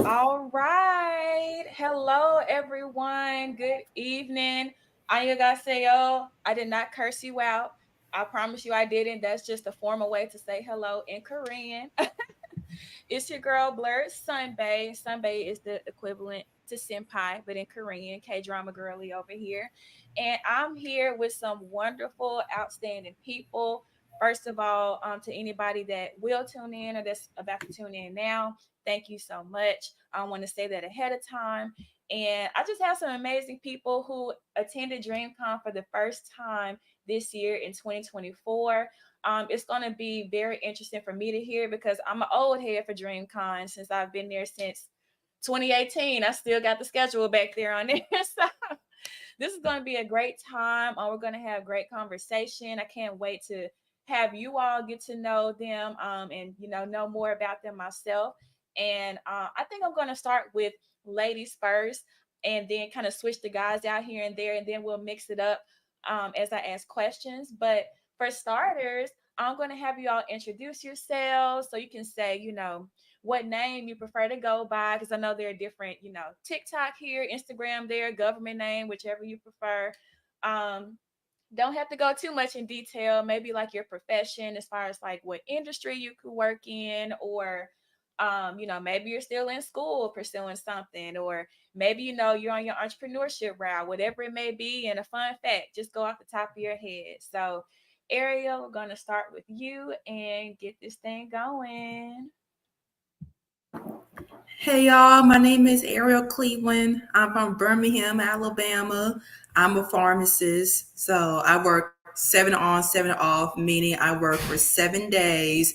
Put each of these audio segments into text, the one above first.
All right. Hello, everyone. Good evening. Annyeonghaseyo. I did not curse you out. I promise you I didn't. That's just a formal way to say hello in Korean. It's your girl, Blerd Sunbae. Sunbae is the equivalent to senpai, but in Korean, K-drama girly over here. And I'm here with some wonderful, outstanding people. First of all, to anybody that will tune in or that's about to tune in now, thank you so much. I want to say that ahead of time. And I just have some amazing people who attended DreamCon for the first time this year in 2024. It's going to be very interesting for me to hear because I'm an old head for DreamCon since I've been there since 2018. I still got the schedule back there on there. So this is going to be a great time. We're going to have great conversation. I can't wait to have you all get to know them and know more about them myself. And I think I'm going to start with ladies first, and then kind of switch the guys out here and there, and then we'll mix it up as I ask questions. But for starters, I'm going to have you all introduce yourselves so you can say, what name you prefer to go by, because I know there are different, TikTok here, Instagram there, government name, whichever you prefer. Um, don't have to go too much in detail, maybe like your profession as far as like what industry you could work in, or maybe you're still in school pursuing something, or maybe you're on your entrepreneurship route, whatever it may be. And a fun fact, just go off the top of your head. So Ariel, we're gonna start with you and get this thing going. Hey y'all, my name is Ariel Cleveland. I'm from Birmingham, Alabama. I'm a pharmacist. So I work 7 on, 7 off, meaning I work for 7 days.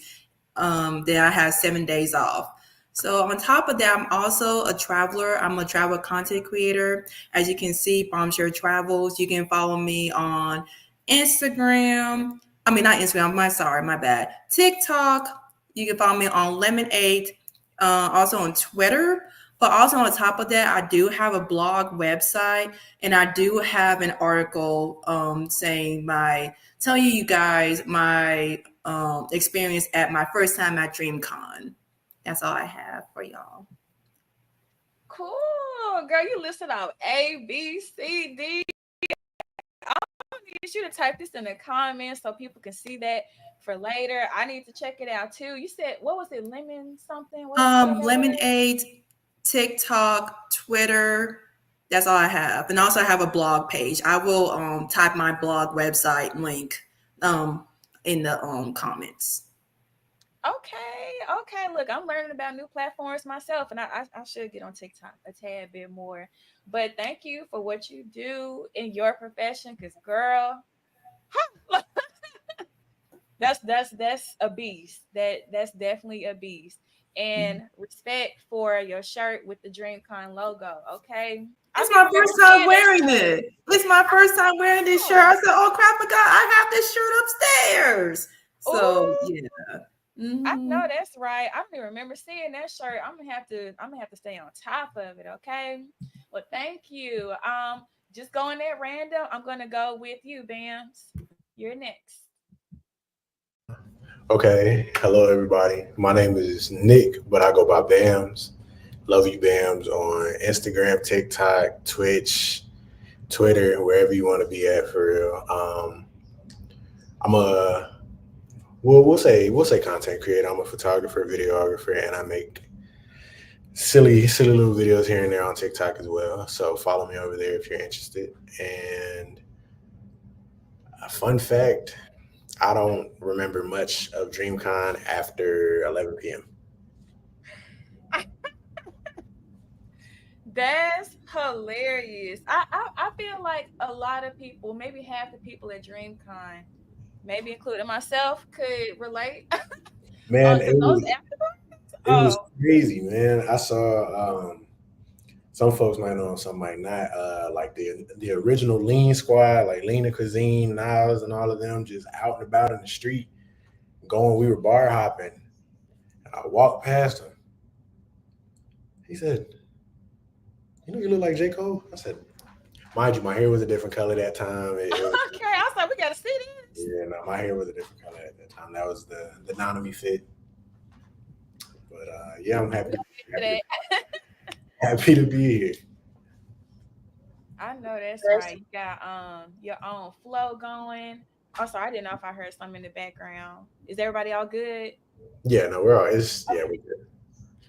Then I have 7 days off. So on top of that, I'm also a traveler. I'm a travel content creator. As you can see, Bomb Share Travels. You can follow me on Instagram. I mean, not Instagram. My bad. TikTok. You can follow me on Lemonade, also on Twitter. But also on top of that, I do have a blog website, and I do have an article saying telling you guys my experience at my first time at DreamCon. That's all I have for y'all. Cool, girl. You listed out A, B, C, D. I need you to type this in the comments so people can see that for later. I need to check it out too. You said, what was it? Lemon something? What other word? Lemonade, TikTok, Twitter. That's all I have, and also I have a blog page. I will type my blog website link um in the comments. Okay, okay. Look, I'm learning about new platforms myself, and I should get on TikTok a tad bit more. But thank you for what you do in your profession, because girl, that's a beast. That's definitely a beast. And respect for your shirt with the DreamCon logo. Okay, I It's my remember first time seeing that wearing shirt. it. It's my first time wearing this shirt. I Oh, said, "Oh crap! I have this shirt upstairs." So ooh, yeah. I Hmm. know that's right. I don't even remember seeing that shirt. I'm gonna have to stay on top of it, okay? Well, thank you. Just going at random. I'm gonna go with you, Bams. You're next. Okay, hello everybody. My name is Nick, but I go by Bams. Love you, Bams, on Instagram, TikTok, Twitch, Twitter, wherever you want to be at for real. I'm a we'll say content creator. I'm a photographer, videographer, and I make silly little videos here and there on TikTok as well. So follow me over there if you're interested. And a fun fact, I don't remember much of DreamCon after 11 p.m. That's hilarious. I feel like a lot of people, maybe half the people at DreamCon, maybe including myself, could relate. Man, Because those it after, was oh, crazy, man. I saw some folks might know, some might not. Like the original Lean Squad, like Lean Cuisine, Niles, and all of them, just out and about in the street, going. We were bar hopping, and I walked past him. He said, "You know, you look like J Cole." I said, "Mind you, my hair was a different color that time. It was okay. I was like, we gotta see this. yeah, no, my hair was a different color at that time. That was the Nanami fit. But yeah, I'm We happy to gonna happy to get to that. Happy to be here. I know that's right. You got your own flow going. Oh, sorry, I didn't know if I heard something in the background. Is everybody all good? Yeah, no, we're all. It's yeah, Okay. we good.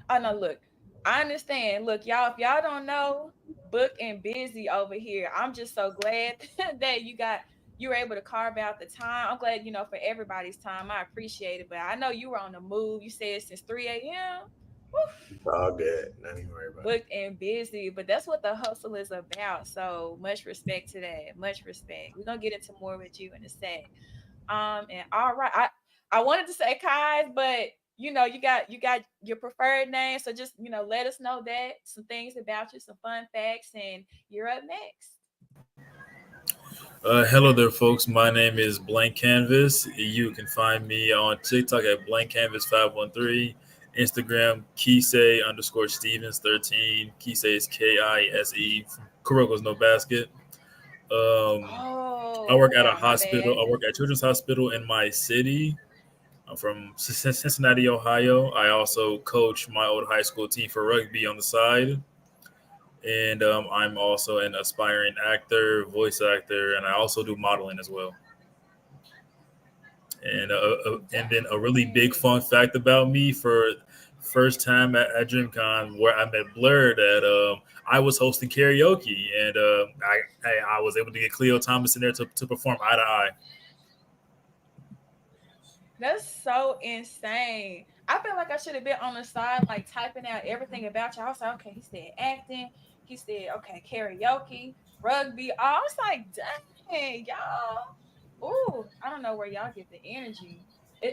Oh no, look, I understand. Look, y'all, if y'all don't know, book and busy over here. I'm just so glad that you were able to carve out the time. I'm glad, for everybody's time. I appreciate it. But I know you were on the move. You said since 3 a.m. It's all good. Not even worry about it. Booked and busy, but that's what the hustle is about. So much respect to that. Much respect. We're gonna get into more with you in a sec. And all right, I wanted to say Kai's, but you got your preferred name. So just let us know that some things about you, some fun facts, and you're up next. Hello there, folks. My name is Blank Canvas. You can find me on TikTok at Blank Canvas 513, Instagram Kise underscore Stevens 13. Kise is Kise. Kuroko's no basket. I Oh work at a wow, my hospital. bad. I work at Children's Hospital in my city. I'm from Cincinnati, Ohio. I also coach my old high school team for rugby on the side. And I'm also an aspiring actor, voice actor, and I also do modeling as well. And then a really big Dang. fun fact about me for first time at DreamCon where I met Blerd at I was hosting karaoke and I was able to get Cleo Thomas in there to perform eye to eye. That's so insane. I feel like I should have been on the side, like typing out everything about you. I was like, okay, he said acting. He said, okay, karaoke, rugby. I was like, dang, y'all. Ooh, I don't know where y'all get the energy.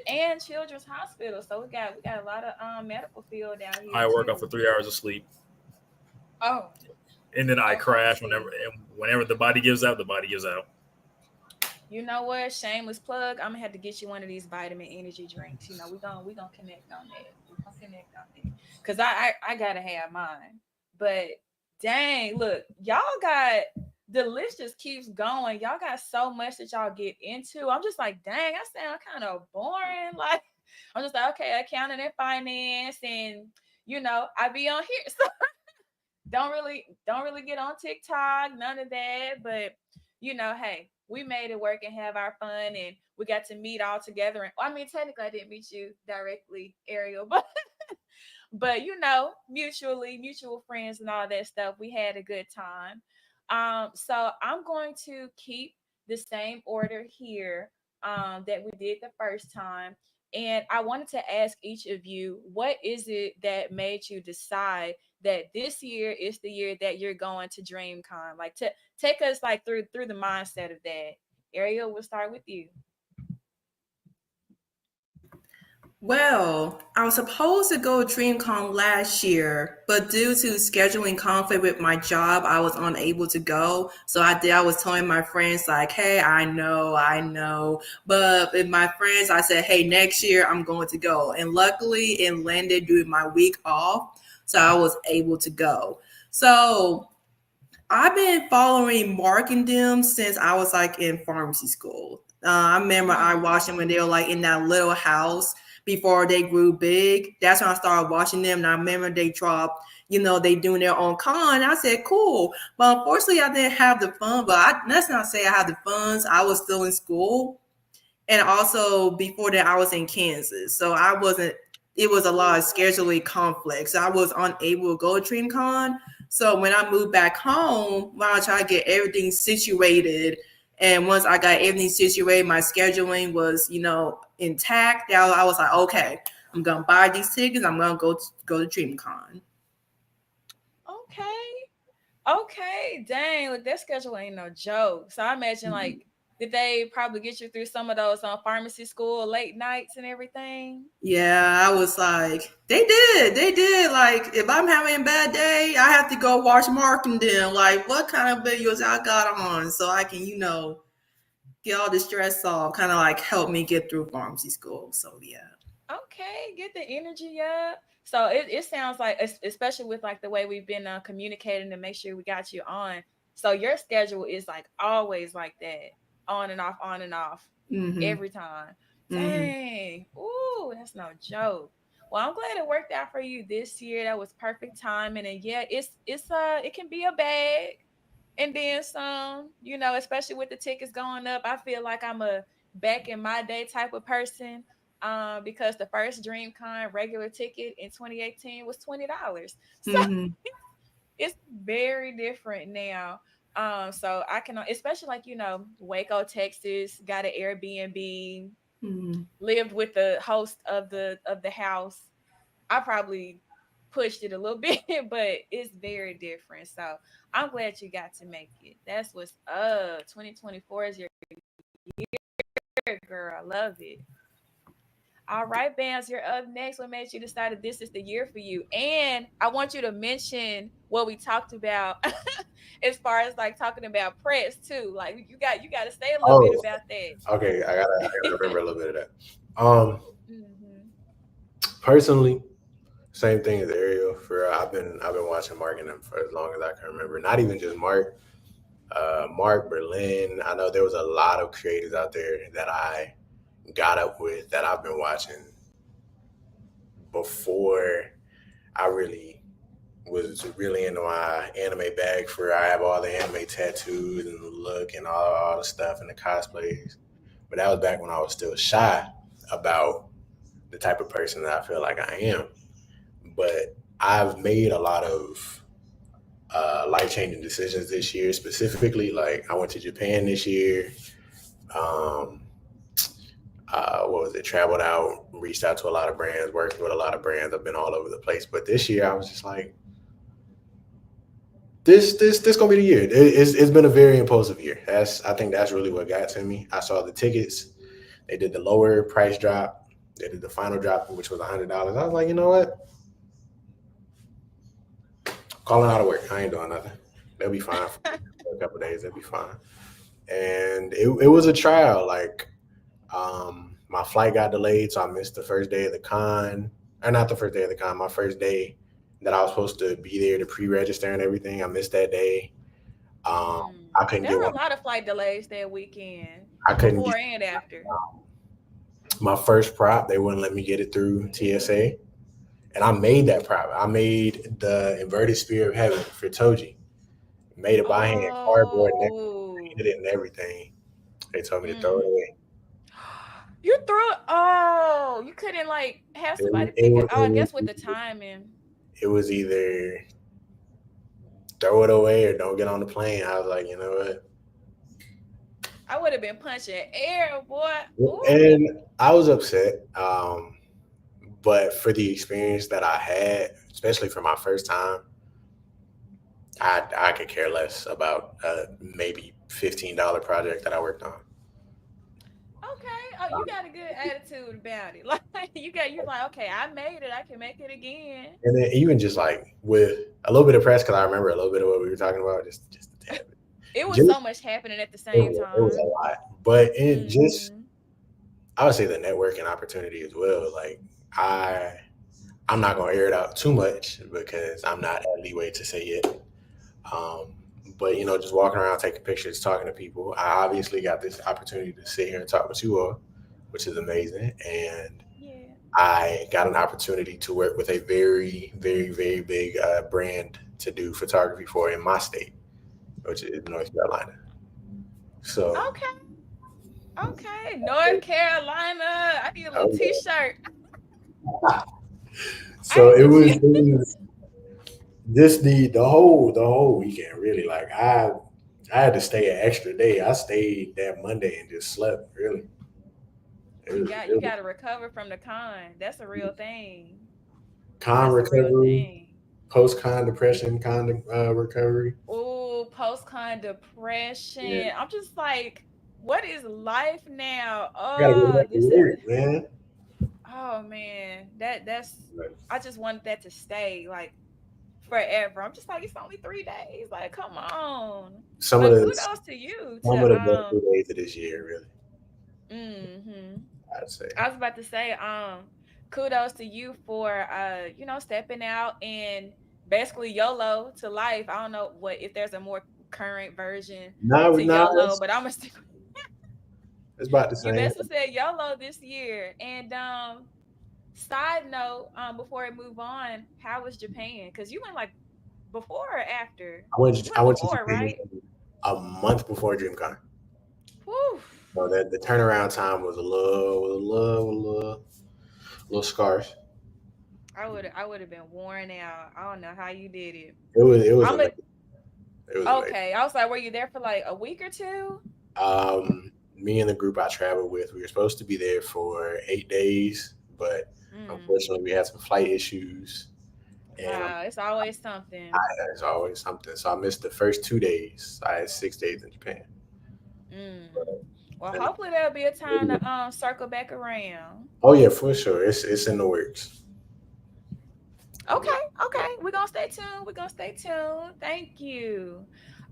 And Children's Hospital. So we got a lot of medical field down here I work off too. for 3 hours of sleep, Oh, and then I okay. crash See, whenever the body gives out. The body gives out. you know what? Shameless plug. I'm gonna have to get you one of these vitamin energy drinks. We gonna connect on that. We gonna connect on that. Cause I gotta have mine. But dang, look, y'all got the list just keeps going. Y'all got so much that y'all get into. I'm just like, dang, I sound kind of boring. Like I'm just like, okay, accounting and finance, and I be on here. So don't really get on TikTok, none of that. But hey, we made it work and have our fun, and we got to meet all together. And well, I mean, technically, I didn't meet you directly, Ariel, but mutually, mutual friends and all that stuff. We had a good time. So I'm going to keep the same order here that we did the first time. And I wanted to ask each of you, what is it that made you decide that this year is the year that you're going to DreamCon? Like to take us like through the mindset of that. Ariel, we'll start with you. Well, I was supposed to go DreamCon last year, but due to scheduling conflict with my job, I was unable to go. So I did. I was telling my friends like, "Hey, I know," but with my friends, I said, "Hey, next year I'm going to go." And luckily, it landed during my week off, so I was able to go. So I've been following Mark and them since I was like in pharmacy school. I remember I Mm. watched them when they were like in that little house before they grew big. That's when I started watching them. And I remember they dropped, they doing their own con. I said, cool. But unfortunately, I didn't have the fun. But let's not say I had the funds. I was still in school. And also before that, I was in Kansas. So I wasn't, it was a lot of scheduling conflicts. So I was unable to go to DreamCon. So when I moved back home, when I tried to get everything situated, and once I got everything situated, my scheduling was, intact. I was like, okay, I'm gonna buy these tickets. I'm gonna go to DreamCon. Okay. Okay, dang, look, that schedule ain't no joke. So I imagine like did they probably get you through some of those pharmacy school late nights and everything? Yeah, I was like, they did. Like, if I'm having a bad day, I have to go watch Mark and them. Like, what kind of videos I got on so I can, get all the stress off, kind of like help me get through pharmacy school. So, yeah. Okay, get the energy up. So it sounds like especially with like the way we've been communicating to make sure we got you on. So your schedule is like always like that, on and off Mm-hmm. every time. Mm-hmm. Dang. Ooh, that's no joke. Well, I'm glad it worked out for you this year. That was perfect timing. And yeah, it's it can be a bag and then some, especially with the tickets going up. I feel like I'm a back in my day type of person. Because the first DreamCon regular ticket in 2018 was $20. So Mm-hmm. it's very different now. So I can, especially like, Waco, Texas, got an Airbnb, Mm-hmm. lived with the host of the house. I probably pushed it a little bit, but it's very different. So I'm glad you got to make it. That's what's up. 2024 is your year, girl. I love it. All right, Bams, you're up next. What made you decide that this is the year for you? And I want you to mention what we talked about as far as like talking about press too. Like you got to say a little bit Oh, about that. okay. I gotta remember a little bit of that. Um, Hmm. Personally, same thing as Ariel. I've been watching Mark and them for as long as I can remember. Not even just Mark. Mark Berlin. I know there was a lot of creators out there that I got up with that I've been watching before I really was really into my anime bag for I have all the anime tattoos and the look and all the stuff and the cosplays. But that was back when I was still shy about the type of person that I feel like I am. But I've made a lot of life changing decisions this year. Specifically, like I went to Japan this year. Um, what was it? Traveled out, reached out to a lot of brands, worked with a lot of brands. I've been all over the place. But this year, I was just like, this gonna be the year. It's been a very impulsive year. I think that's really what got to me. I saw the tickets. They did the lower price drop. They did the final drop, which was $100. I was like, you know what? Calling out of work. I ain't doing nothing. They'll be fine for a couple of days. They'll be fine. And it was a trial. Like my flight got delayed, so I missed the first day of the con. Or not the first day of the con. My first day that I was supposed to be there to pre-register and everything. I missed that day. I couldn't There get were one. a lot of flight delays that weekend, I couldn't before get and after. my first prop. They wouldn't let me get it through TSA, and I made that prop. I made the inverted spear of heaven for Toji. Made it by hand, cardboard, and Oh, painted it and everything. They told me to throw it mm. away. You threw it. Oh, you couldn't like have It, somebody it, pick it. was- Oh, it, I guess with was, the timing, it was either throw it away or don't get on the plane. I was like, you know what? I would have been punching air, boy. Ooh. And I was upset. But for the experience that I had, especially for my first time, I could care less about maybe $15 project that I worked on. Okay. Oh, you got a good attitude about it. Like you like, okay, I made it. I can make it again. And then even just like with a little bit of press, because I remember a little bit of what we were talking about, just a tad bit. It was Just so much happening at the same it was a time. lot, but it just Hmm. I would say the networking opportunity as well. Like I I'm not gonna air it out too much because I'm not at leeway to say it. Um, but just walking around, taking pictures, talking to people. I obviously got this opportunity to sit here and talk with you all, which is amazing. And Yeah. I got an opportunity to work with a very, very, very big brand to do photography for in my state, which is North Carolina. So, Okay. Okay. North Carolina. I need a little okay. t-shirt. I So need it some was, shit. it was just the whole weekend really. Like I had to stay an extra day. I stayed that Monday and just slept. Really, it You was got you it was got to recover from the con. That's a real thing. con That's a real recovery, thing. post con depression, con recovery. Oh, post-con Yeah, depression. I'm just like, what is life now? I gotta go Oh, back to this is, work, man. oh man, that's, Like, I just wanted that to stay like forever. I'm just like, it's only 3 days. Like, come on. some of But the kudos to you some of the to best 2 days of this year, really. hmm I'd say. I was about to say, kudos to you for stepping out and basically YOLO to life. I don't know what if there's a more current version Nah, to nah, YOLO, but I'm gonna stick. it's about the You same. basically said YOLO this year, and Side note, before I move on, how was Japan? Because you went like before or after? You I went went to before, Japan right? a month before DreamCon. Whew. So that the turnaround time was a little scarce. I would have been worn out. I don't know how you did it. It was I'm a amazing. It was amazing. okay. I was like, were you there for like a week or two? Me and the group I traveled with, we were supposed to be there for 8 days, but Mm. unfortunately, we had some flight issues, and Wow, it's always something. there's always something. So I missed the first 2 days. I had 6 days in Japan. Mm. Well, And hopefully there'll be a time to circle back around. oh yeah, for sure, it's in the works. Okay, okay. We're gonna stay tuned. We're gonna stay tuned. Thank you.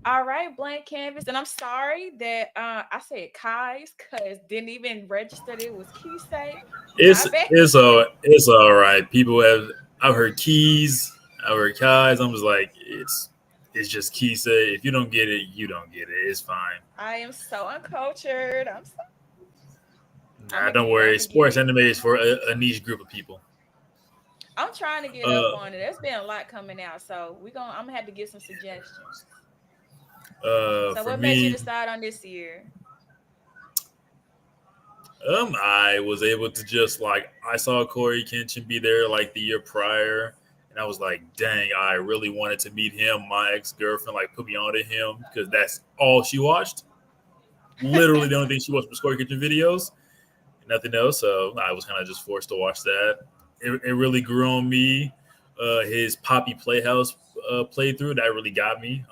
All right, blank canvas. And I'm sorry that I said Kai's because didn't even register that it was Kisei. My It's bad. it's all right. People have I've heard keys, I've heard Kai's. I'm just like it's just Kise. If you don't get it, you don't get it. It's fine. I am so uncultured. I'm Nah, gonna don't get it. I'm worry. gonna get Sports it. anime is for a niche group of people. I'm trying to get up Uh, on it. There's been a lot coming out, so I'm gonna have to get some suggestions. So for what made you me, decide on this year? I was able to just like I saw Corey Kenshin be there like the year prior, and I was like, dang, I really wanted to meet him. My ex girlfriend like put me on to him because that's all she watched. Literally, the only thing she watched was Corey Kenshin videos, nothing else. So I was kind of just forced to watch that. It really grew on me. His Poppy Playhouse playthrough that really got me.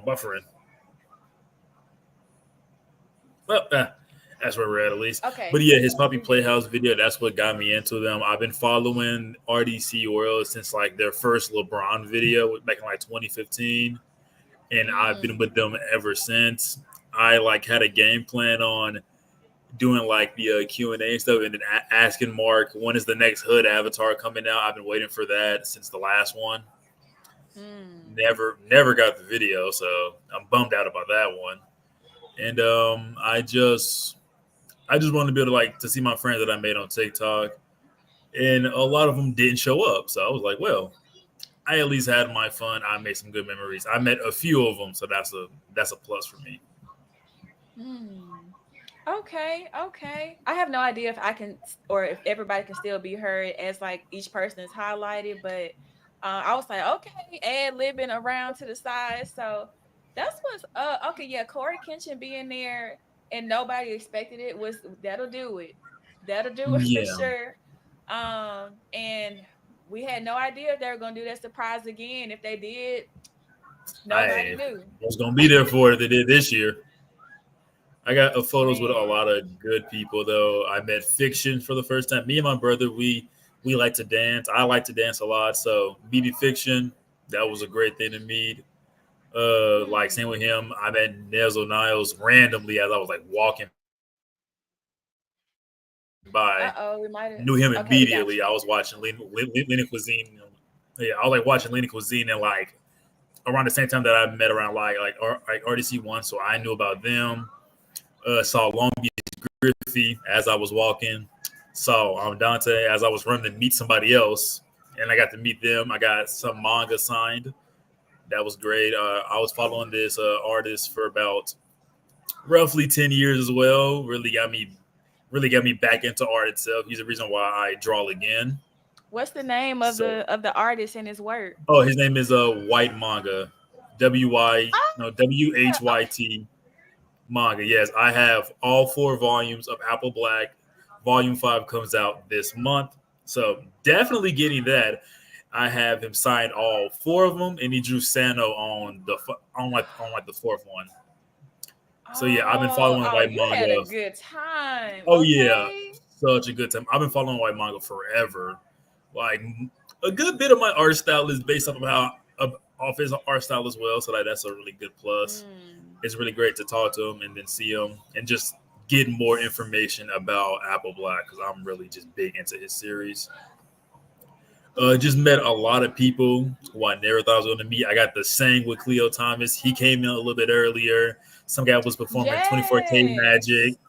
Buffering. Well, that's where we're at least. But Okay, yeah, his Poppy we good. Playhouse video, that's what got me into them. I've been following RDC World since like their first LeBron video back in like 2015. And I've been Mm. with them ever since. I like had a game plan on doing like the Q&A and stuff and then asking Mark, when is the next Hood avatar coming out? I've been waiting for that since the last one. Mm. Never got the video, so I'm bummed out about that one. And I just wanted to be able to like to see my friends that I made on TikTok, and a lot of them didn't show up. So I was like, well, I at least had my fun. I made some good memories. I met a few of them, so that's a plus for me. Hmm. Okay, okay. I have no idea if I can or if everybody can still be heard as like each person is highlighted, but I was like, okay, ad libbing around to the side. So that's what's okay, yeah, Corey Kenshin being there and nobody expected it was that'll do it. That'll do it for Yeah, sure. And we had no idea if they were gonna do that surprise again. If they did, nobody I knew. was gonna be there for it. They did this year. I got photos with a Man. lot of good people though. I met Fiction for the first time. Me and my brother, we like to dance. I like to dance a lot. So meeting Fiction, that was a great thing to meet. Like same with Hmm. him. I met Nezel Niles randomly as I was like walking by. Uh-oh, we might have Knew him okay, we got immediately. I you. was watching Lean Cuisine. Yeah, I was like watching Lean Cuisine and like around the same time that I met around like RDC one, so I knew about them. Saw Long Beach Griffey as I was walking. Saw Dante as I was running to meet somebody else, and I got to meet them. I got some manga signed. That was great. I was following this artist for about roughly 10 years as well. Really got me back into art itself. He's the reason why I draw again. What's the name of So, the artist and his work? oh, his name is White Manga, Ah, WHYT manga. Yes, I have all 4 volumes of Apple Black. Volume 5 comes out this month, so definitely getting that. I have him signed all 4 of them, and he drew Sano on like the 4th one. So yeah, I've been oh, following oh, White you had a Manga. good time. Oh yeah, Okay. such a good time. I've been following White Manga forever. Like a good bit of my art style is based off of off his art style as well. So that's a really good plus. Mm. It's really great to talk to him and then see him and just get more information about Apple Black because I'm really just big into his series. Just met a lot of people who I never thought I was going to meet. I got the same with Cleo Thomas. He came in a little bit earlier. Some guy was performing 24K Yes. Magic.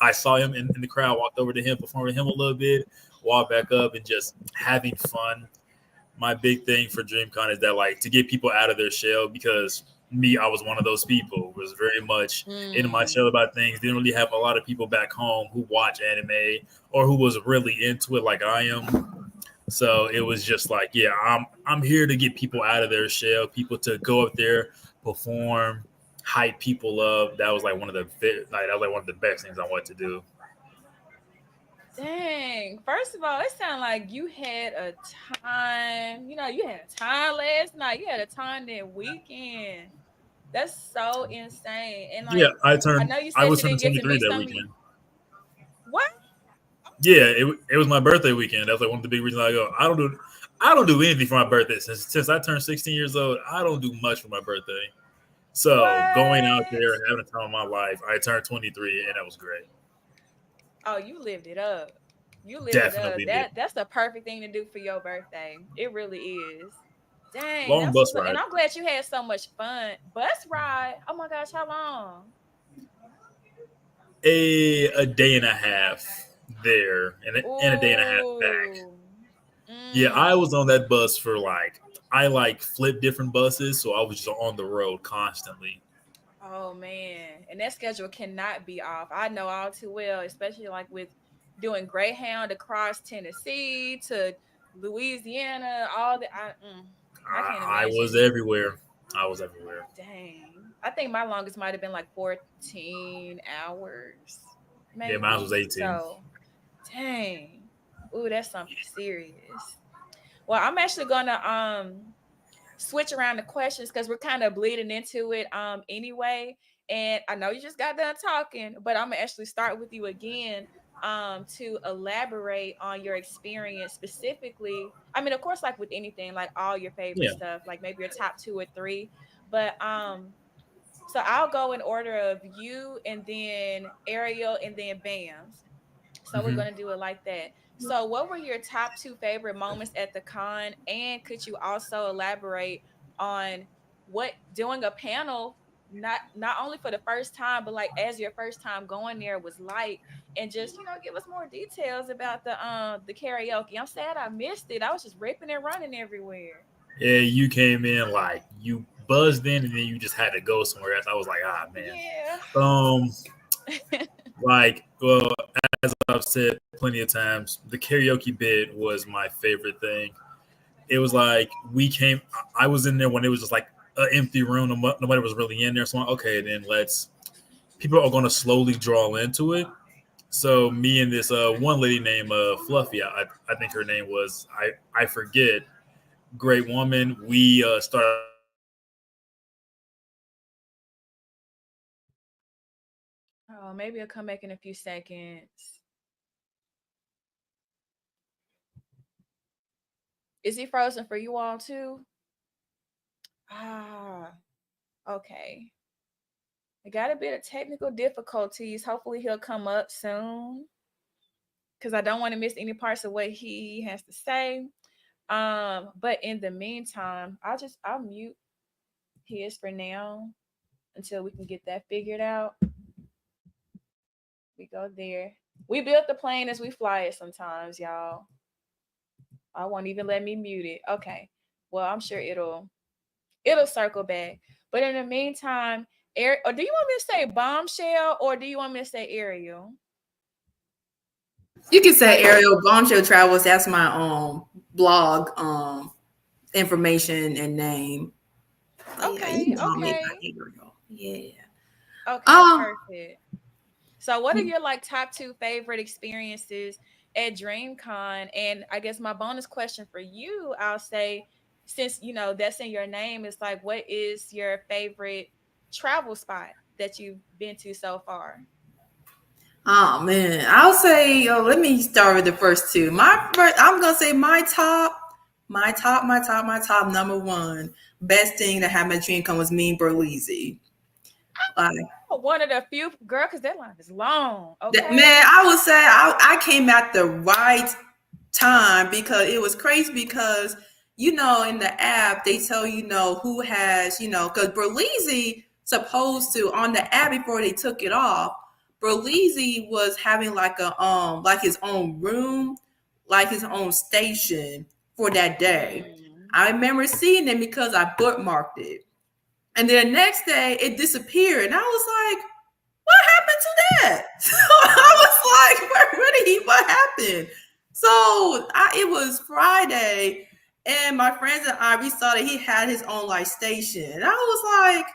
I saw him in the crowd, walked over to him, performed with him a little bit, walked back up, and just having fun. My big thing for DreamCon is that like to get people out of their shell because me, I was one of those people was very much in my shell Mm. about things. Didn't really have a lot of people back home who watch anime or who was really into it like I am. So it was just like, yeah, I'm here to get people out of their shell, people to go up there, perform, hype people up. That was like that was like one of the best things I wanted to do. Dang. First of all, it sounded like you had a time. You had a time last night. You had a time that weekend. That's so insane. And Yeah, like, I know you I said was you turning didn't get to 23 meet that some of you. weekend. What? Yeah, it was my birthday weekend. That's like one of the big reasons I go. I don't do anything for my birthday since I turned 16 years old. I don't do much for my birthday. So going out there What? and having a time of my life, I turned 23 and that was great. Oh, you lived it up. You lived it up. Definitely did. That's the perfect thing to do for your birthday. It really is. Dang, Long that's what's bus up. And ride. I'm glad you had so much fun. Bus ride. Oh my gosh, how long? A day and a half there and a day and a half back. Ooh. Yeah, I was Mm. on that bus for like I like flip different buses, so I was just on the road constantly. Oh man. And that schedule cannot be off. I know all too well, especially like with doing Greyhound across Tennessee to Louisiana, all the I can't I was imagine. everywhere. I was everywhere. Dang. I think my longest might have been like 14 hours, Yeah, mine was maybe. 18. So, dang. Ooh, that's something serious. Well, I'm actually gonna switch around the questions because we're kind of bleeding into it anyway. And I know you just got done talking, but I'm gonna actually start with you again to elaborate on your experience specifically. I mean, of course, like with anything, like all your favorite Yeah. stuff, like maybe your top two or three. But so I'll go in order of you and then Ariel and then Bams. So we're Hmm. going to do it like that. So what were your top two favorite moments at the con? And could you also elaborate on what doing a panel not only for the first time, but like as your first time going there was like, and just give us more details about the karaoke. I'm sad I missed it. I was just ripping and running everywhere. Yeah, you came in like you buzzed in, and then you just had to go somewhere else. I was like, ah, man. Yeah. Um, well, as I've said plenty of times, the karaoke bit was my favorite thing. It was like I was in there when it was just like an empty room. Nobody was really in there. So I'm like, okay, then people are going to slowly draw into it. So me and this one lady named Fluffy, I think her name was, I forget, great woman. We started Oh, maybe I'll come back in a few seconds. Is he frozen for you all too? Ah, okay. I got a bit of technical difficulties. Hopefully he'll come up soon because I don't want to miss any parts of what he has to say. But in the meantime, I'll mute his for now until we can get that figured out. We go there. We built the plane as we fly it sometimes, y'all. I won't even let me mute it. Okay. Well, I'm sure it'll circle back. But in the meantime, or do you want me to say bombshell or do you want me to say Ariel? You can say Ariel Bombshell Travels. That's my blog information and name. But yeah, you Okay, can call me by okay, Ariel. Yeah. okay, Um. perfect. So, what are your like top two favorite experiences at DreamCon? And I guess my bonus question for you, I'll say, since that's in your name, is like, what is your favorite travel spot that you've been to so far? Oh man, I'll say. Let me start with the first two. I'm gonna say my top number one best thing that happened at DreamCon was me and Berlizzi. Like Oh, one of the few girl, because that line is long. that, Okay. man, I would say I came at the right time because it was crazy because in the app they tell who has because Berlizzi supposed to on the app before they took it off. Berlizzi was having like his own room, like his own station for that day. Mm. I remember seeing it because I bookmarked it. And then the next day it disappeared. And I was like, what happened to that? So I was like, where did he, what happened? It was Friday, and my friends and I, we saw that he had his own like station. And I was like,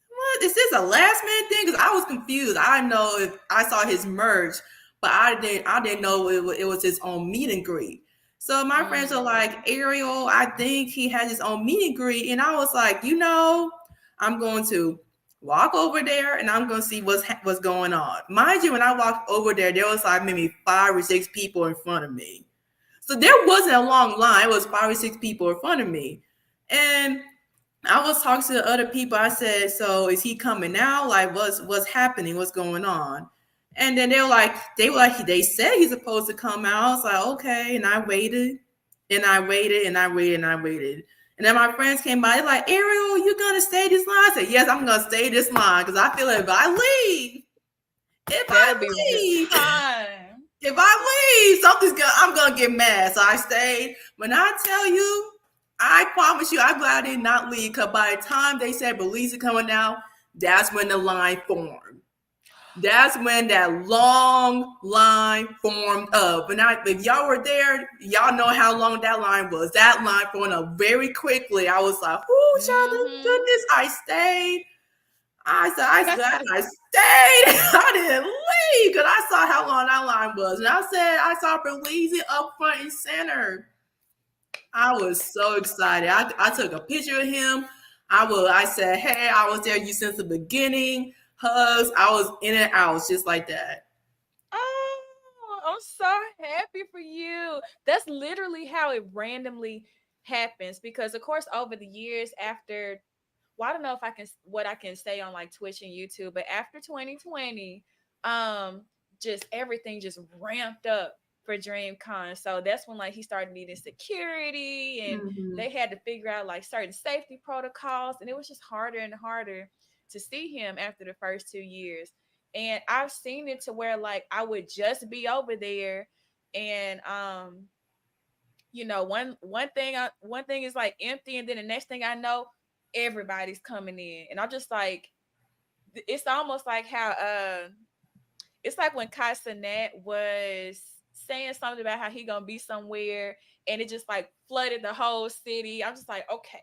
what? Is this a last minute thing? Because I was confused. I know if I saw his merch, but I didn't know it was his own meet and greet. So my friends are like, Mm. Ariel, I think he has his own meet and greet. And I was like, I'm going to walk over there and I'm going to see what's going on. Mind you, when I walked over there, there was like maybe 5 or 6 people in front of me. So there wasn't a long line. It was 5 or 6 people in front of me. And I was talking to the other people. I said, "So is he coming now? Like, what's happening? What's going on?" And then they said he's supposed to come out. I was like, "Okay," and I waited, and I waited, and I waited, and I waited. And then my friends came by. They're like, "Ariel, you gonna stay this line?" I said, "Yes, I'm gonna stay this line because I feel like if I That'll be a good leave, time. if I leave, I'm gonna get mad." So I stayed. When I tell you, I promise you, I'm glad I did not leave because by the time they said Belize coming out, that's when the line formed. That's when that long line formed up. And if y'all were there, y'all know how long that line was. That line formed up very quickly. I was like, "Oh, child, thank Mm-hmm. goodness I stayed." I said, "I'm glad I stayed." I didn't leave because I saw how long that line was. And I said, I saw Belize up front and center. I was so excited. I took a picture of him. I said, "Hey, I was there you since the beginning." Hugs. I was in and out just like that. Oh, I'm so happy for you. That's literally how it randomly happens because of course over the years after well, I don't know if I can what I can say on like Twitch and YouTube, but after 2020, um, just everything just ramped up for DreamCon. So that's when like he started needing security and Mm-hmm. they had to figure out like certain safety protocols, and it was just harder and harder to see him after the first 2 years. And I've seen it to where like I would just be over there and one thing is like empty and then the next thing I know everybody's coming in and I'm just like it's almost like how it's like when Kai Cenat was saying something about how he gonna be somewhere and it just like flooded the whole city. I'm just like, okay,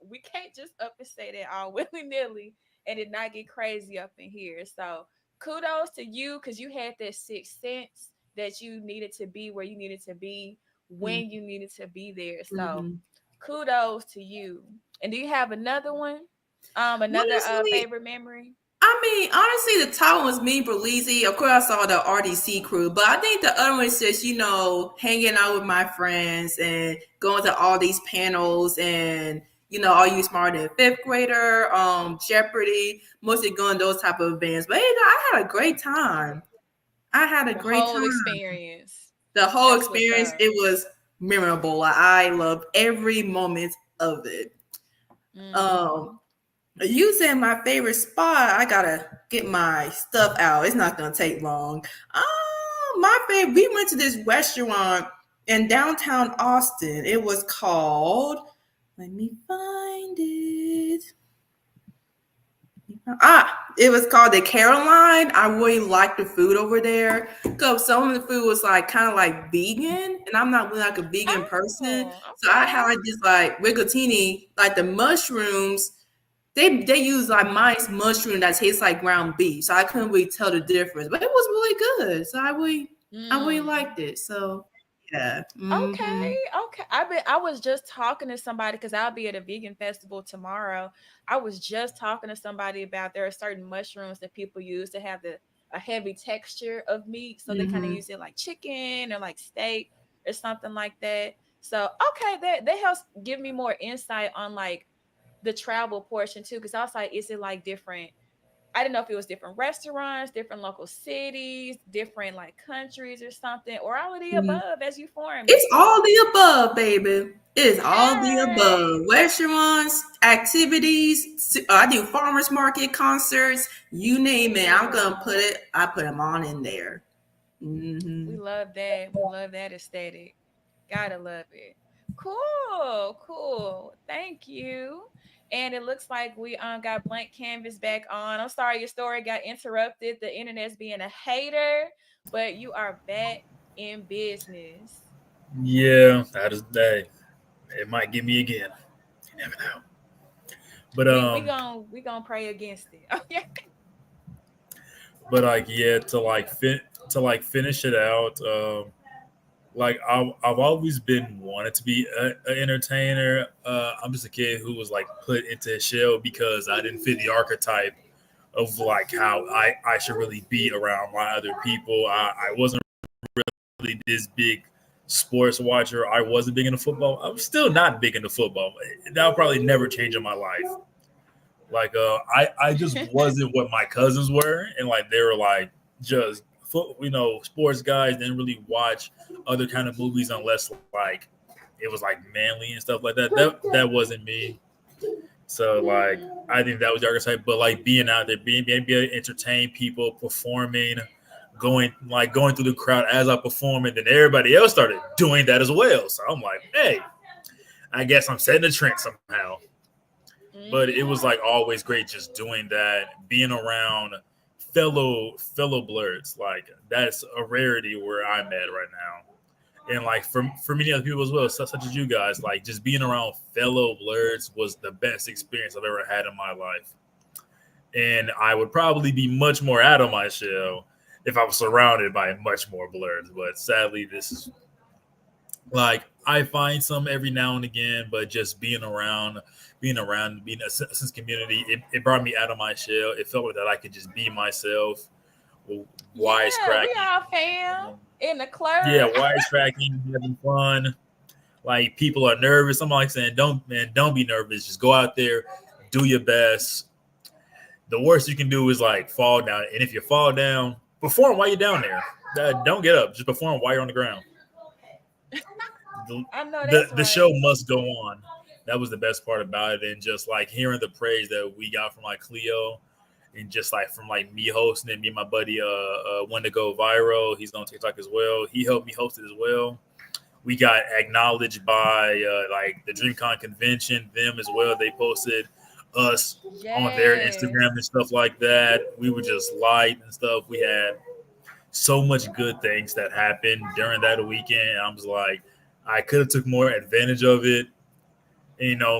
we can't just up and say that all willy-nilly and it not get crazy up in here. So kudos to you because you had that sixth sense that you needed to be where you needed to be when you needed to be there. So Mm-hmm. kudos to you. And do you have another one? Another Honestly, favorite memory? I mean, honestly, the top one was me, Berlizzi. Of course, I saw the RDC crew, but I think the other one is just, hanging out with my friends and going to all these panels and, Are You Smarter Than a Fifth Grader, Jeopardy, mostly going to those type of events. But I had a great time. I had a The great whole time. experience. The whole That's what's experience, up. it was memorable. Like, I loved every moment of it. Um, Mm-hmm. You said my favorite spot. I gotta get my stuff out. It's not gonna take long. My favorite. We went to this restaurant in downtown Austin. It was called. Let me find it. It was called the Caroline. I really liked the food over there because some of the food was like kind of like vegan, and I'm not really like a vegan person. Oh, So I okay. had like this like rigatoni, like the mushrooms they use like mine's mushroom that tastes like ground beef, so I couldn't really tell the difference. But it was really good, so I really Mm. liked it. So yeah, Okay, okay. I was just talking to somebody because I'll be at a vegan festival tomorrow. I was just talking to somebody about there are certain mushrooms that people use to have a heavy texture of meat. So they kind of mm-hmm, use it like chicken or like steak or something like that. So okay, that helps give me more insight on like the travel portion too. Cause I was like, is it like different? I didn't know if it was different restaurants, different local cities, different like countries or something, or all of the Mhm. above as you form It's it. all the above, baby. It is all the above. Hey, Restaurants, activities. I do farmers market, concerts, you name it. I'm gonna put it. I put them on in there. we Hmm. love that. We love that aesthetic. Gotta love it. Cool, cool. Thank you. And it looks like we got blank canvas back on. I'm sorry your story got interrupted. The internet's being a hater, but you are back in business. Yeah, that is that. It might get me again. You never know. But We gonna pray against it. Oh yeah. like yeah, to like finish it out. Like I've always been wanted to be an entertainer. I'm just a kid who was like put into a shell because I didn't fit the archetype of like how I should really be around my other people. I wasn't really this big sports watcher. I wasn't big into football. I'm still not big into football. That'll probably never change in my life. Like I just wasn't what my cousins were, and like they were like just sports guys didn't really watch other kind of movies unless like it was like manly and stuff like that. That wasn't me. So like I think that was the archetype, but like being out there, being able to entertain people, performing, going through the crowd as I perform, and then everybody else started doing that as well. So I'm like, hey, I guess I'm setting a trend somehow. But it was like always great just doing that, being around fellow blurs. Like that's a rarity where I'm at right now. And like for many other people as well, such as you guys, like just being around fellow blurs was the best experience I've ever had in my life. And I would probably be much more out of my shell if I was surrounded by much more blurs. But sadly, this is like I find some every now and again, but just being a citizens community, it brought me out of my shell. It felt like that I could just be myself, Yeah, we wisecracking, all fam in the yeah, club. wisecracking, having fun. Like people are nervous. I'm like saying, don't be nervous. Just go out there, do your best. The worst you can do is like fall down, and if you fall down, perform while you're down there. Don't get up. Just perform while you're on the ground. the, I know the that's the show right. must go on. That was the best part about it, and just like hearing the praise that we got from like Cleo, and just like from like me hosting it, me and my buddy when to go viral. He's on TikTok as well. He helped me host it as well. We got acknowledged by like the DreamCon convention, them as well. They posted us on their Instagram Yes. and stuff like that. We were just light and stuff. We had so much good things that happened during that weekend. I was like, I could have took more advantage of it,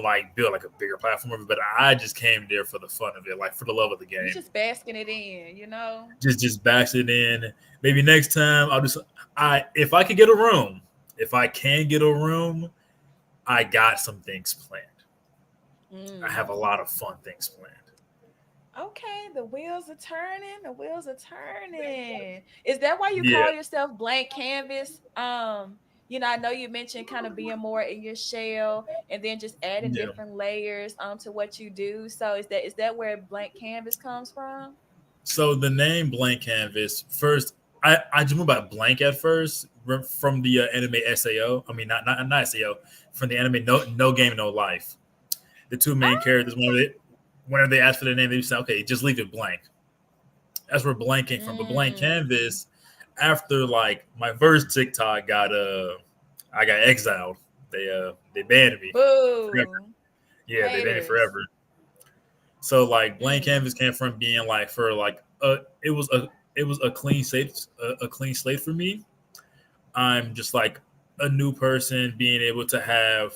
like build like a bigger platform of it. But I just came there for the fun of it, like for the love of the You game. just basking it in. Just bash it in. Maybe next time I'll just if I could get a room, if I can get a room, I got some things planned. I have a Mm. lot of fun things planned. Okay, the wheels are turning. The wheels are turning. Is that why you Yeah, call yourself blank canvas? I know you mentioned kind of being more in your shell and then just adding yeah. different layers to what you do. So is that where blank canvas comes from? So the name Blank Canvas first, I just moved by blank at first from the anime Sao. I mean, not Sao, from the anime No Game No Life. The two main characters, whenever they ask for their name, they say, "Okay, just leave it blank." That's where blank came from. But Blank Mm. Canvas, after like my first TikTok I got exiled. They banned me forever. Boo. Yeah, they banned me Haters. forever. So like Blank Mm. Canvas came from being like for like it was a clean slate for me. I'm just like a new person being able to have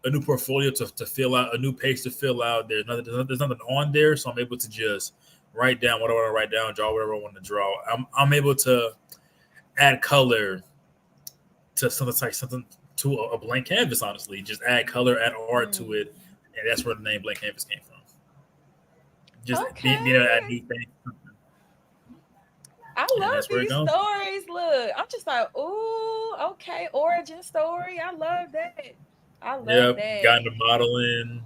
a new portfolio to fill out, a new page to fill out. There's nothing on there, so I'm able to just write down what I want to write down, draw whatever I want to draw. I'm able to add color to something to a blank canvas. Honestly, just add color, add art to Mm. it, and that's where the name blank canvas came from. Just being able to add Okay. new things, I and love that's where it these goes. stories. Look, I'm just like, ooh, okay, origin story. I love that. I love Yep, got that. into modeling,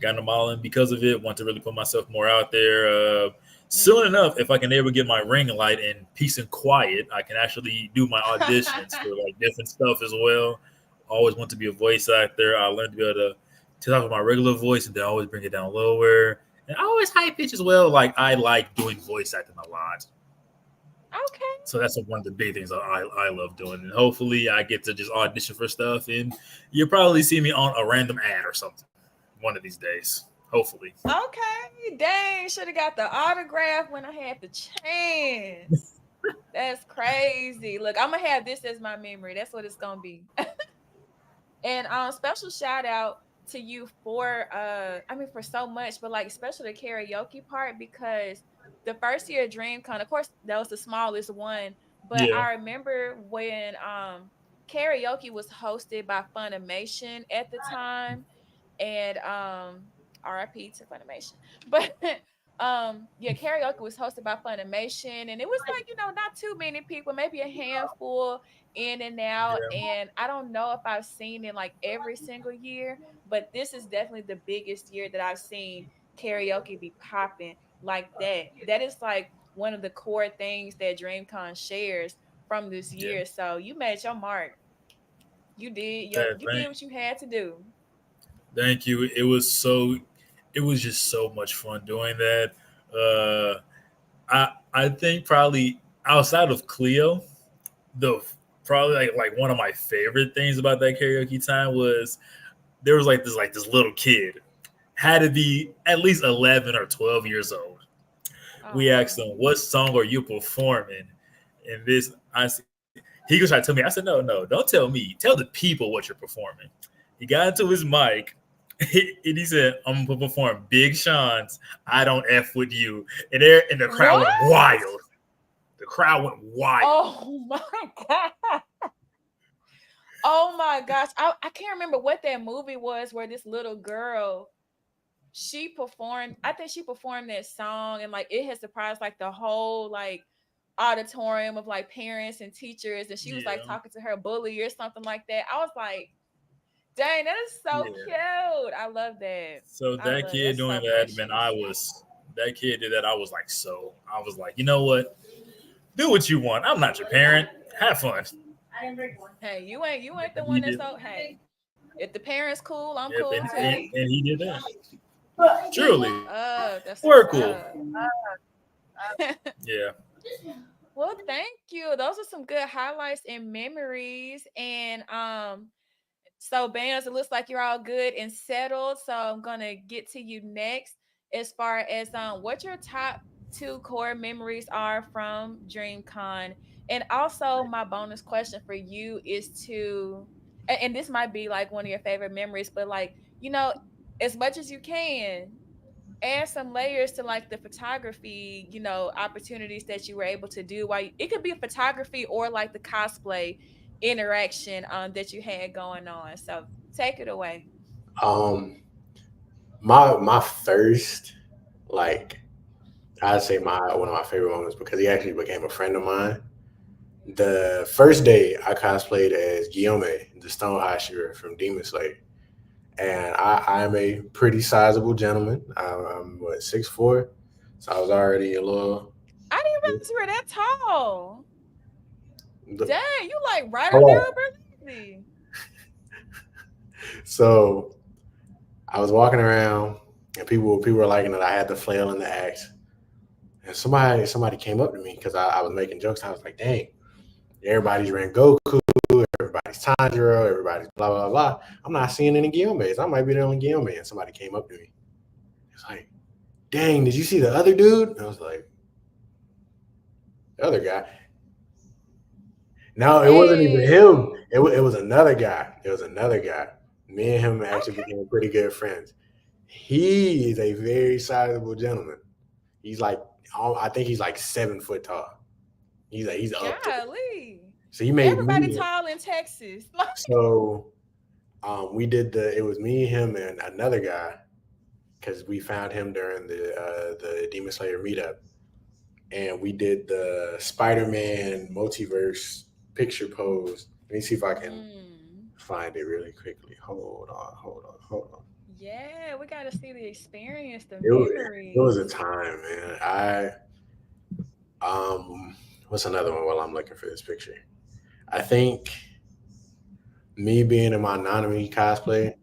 got into modeling because of it. Want to really put myself more out there. Soon Mm. enough, if I can ever get my ring light in peace and quiet, I can actually do my auditions for like different stuff as well. Always want to be a voice actor. I learned to be able to talk with my regular voice and then always bring it down lower. And I always high pitch as well. Like I like doing voice acting a lot. Okay. So that's one of the big things I love doing. And hopefully I get to just audition for stuff and you'll probably see me on a random ad or something one of these days. Hopefully. Okay. Dang, should have got the autograph when I had the chance. That's crazy. Look, I'm gonna have this as my memory. That's what it's gonna be. And special shout out to you for I mean for so much, but like especially the karaoke part because the first year of DreamCon, of course, that was the smallest one. But Yeah. I remember when karaoke was hosted by Funimation at the time, and RIP to Funimation. But yeah, karaoke was hosted by Funimation, and it was like, not too many people, maybe a handful in and out. Yeah. And I don't know if I've seen it like every single year, but this is definitely the biggest year that I've seen karaoke be popping like that. That is like one of the core things that DreamCon shares from this Yeah. year. So you made your mark. You did Thank, what you had to do. thank you. It was just so much fun doing that. Uh, I think probably outside of Cleo, the probably like one of my favorite things about that karaoke time was there was like this little kid had to be at least 11 or 12 years old. We asked Oh. him, "What song are you performing?" And this, he was trying to tell me. I said, "No, no, don't tell me. Tell the people what you're performing." He got into his mic and he said, "I'm gonna perform Big Sean's 'I Don't F with You,'" and the crowd What? went wild. The crowd went wild. Oh my god. Oh my gosh. I can't remember what that movie was where this little girl she performed. I think she performed that song and like it had surprised like the whole like auditorium of like parents and teachers, and she was like Yeah, talking to her bully or something like that. I was like, dang, that is so yeah. cute. I love that. So I that love kid that's doing so that, man, precious. that kid did that. I was like, you know what? Do what you want. I'm not your parent. Have fun. Hey, you ain't the And one he that's did. so hey. If the parents cool, I'm Yep, cool too. and he did that. Truly, Oh, that's what's we're cool. up. Yeah, Well, thank you. Those are some good highlights and memories. And so bands, it looks like you're all good and settled. So I'm gonna get to you next as far as what your top two core memories are from DreamCon. And also my bonus question for you is to and this might be like one of your favorite memories, but like, as much as you can, add some layers to like the photography, opportunities that you were able to do while it could be photography or like the cosplay interaction that you had going on. So take it away. Um, my first, like, I'd say my one of my favorite moments because he actually became a friend of mine. The first day I cosplayed as Guillaume, the Stone Hashira from Demon Slayer, and I'm a pretty sizable gentleman. I'm what 6'4", so I was already a little. I didn't realize you were that tall. The, Dang, you like right hold up there on. with Berlizzi. So I was walking around, and people were liking that I had the flail and the axe. And somebody came up to me because I was making jokes. I was like, "Dang, everybody's Rengoku, everybody's Tanjiro, everybody's blah blah blah. I'm not seeing any Guillaumes. I might be the only Guillaume." And somebody came up to me. It's like, "Dang, did you see the other dude?" And I was like, "The other guy." No, it wasn't even him. Hey. It was another guy. It was another guy. Me and him actually Okay. became pretty good friends. He is a very sizable gentleman. He's like, I think he's like 7 foot tall. He's up there. Golly. So he made Everybody me. tall in Texas. So we did it was me, him, and another guy because we found him during the Demon Slayer meetup, and we did the Spider-Man multiverse picture pose. Let me see if I can Mm. find it really quickly. Hold on, hold on, hold on. Yeah, we got to see the experience, the It was a memories. time, man. What's another one while I'm looking for this picture? I think me being in my Nanami cosplay,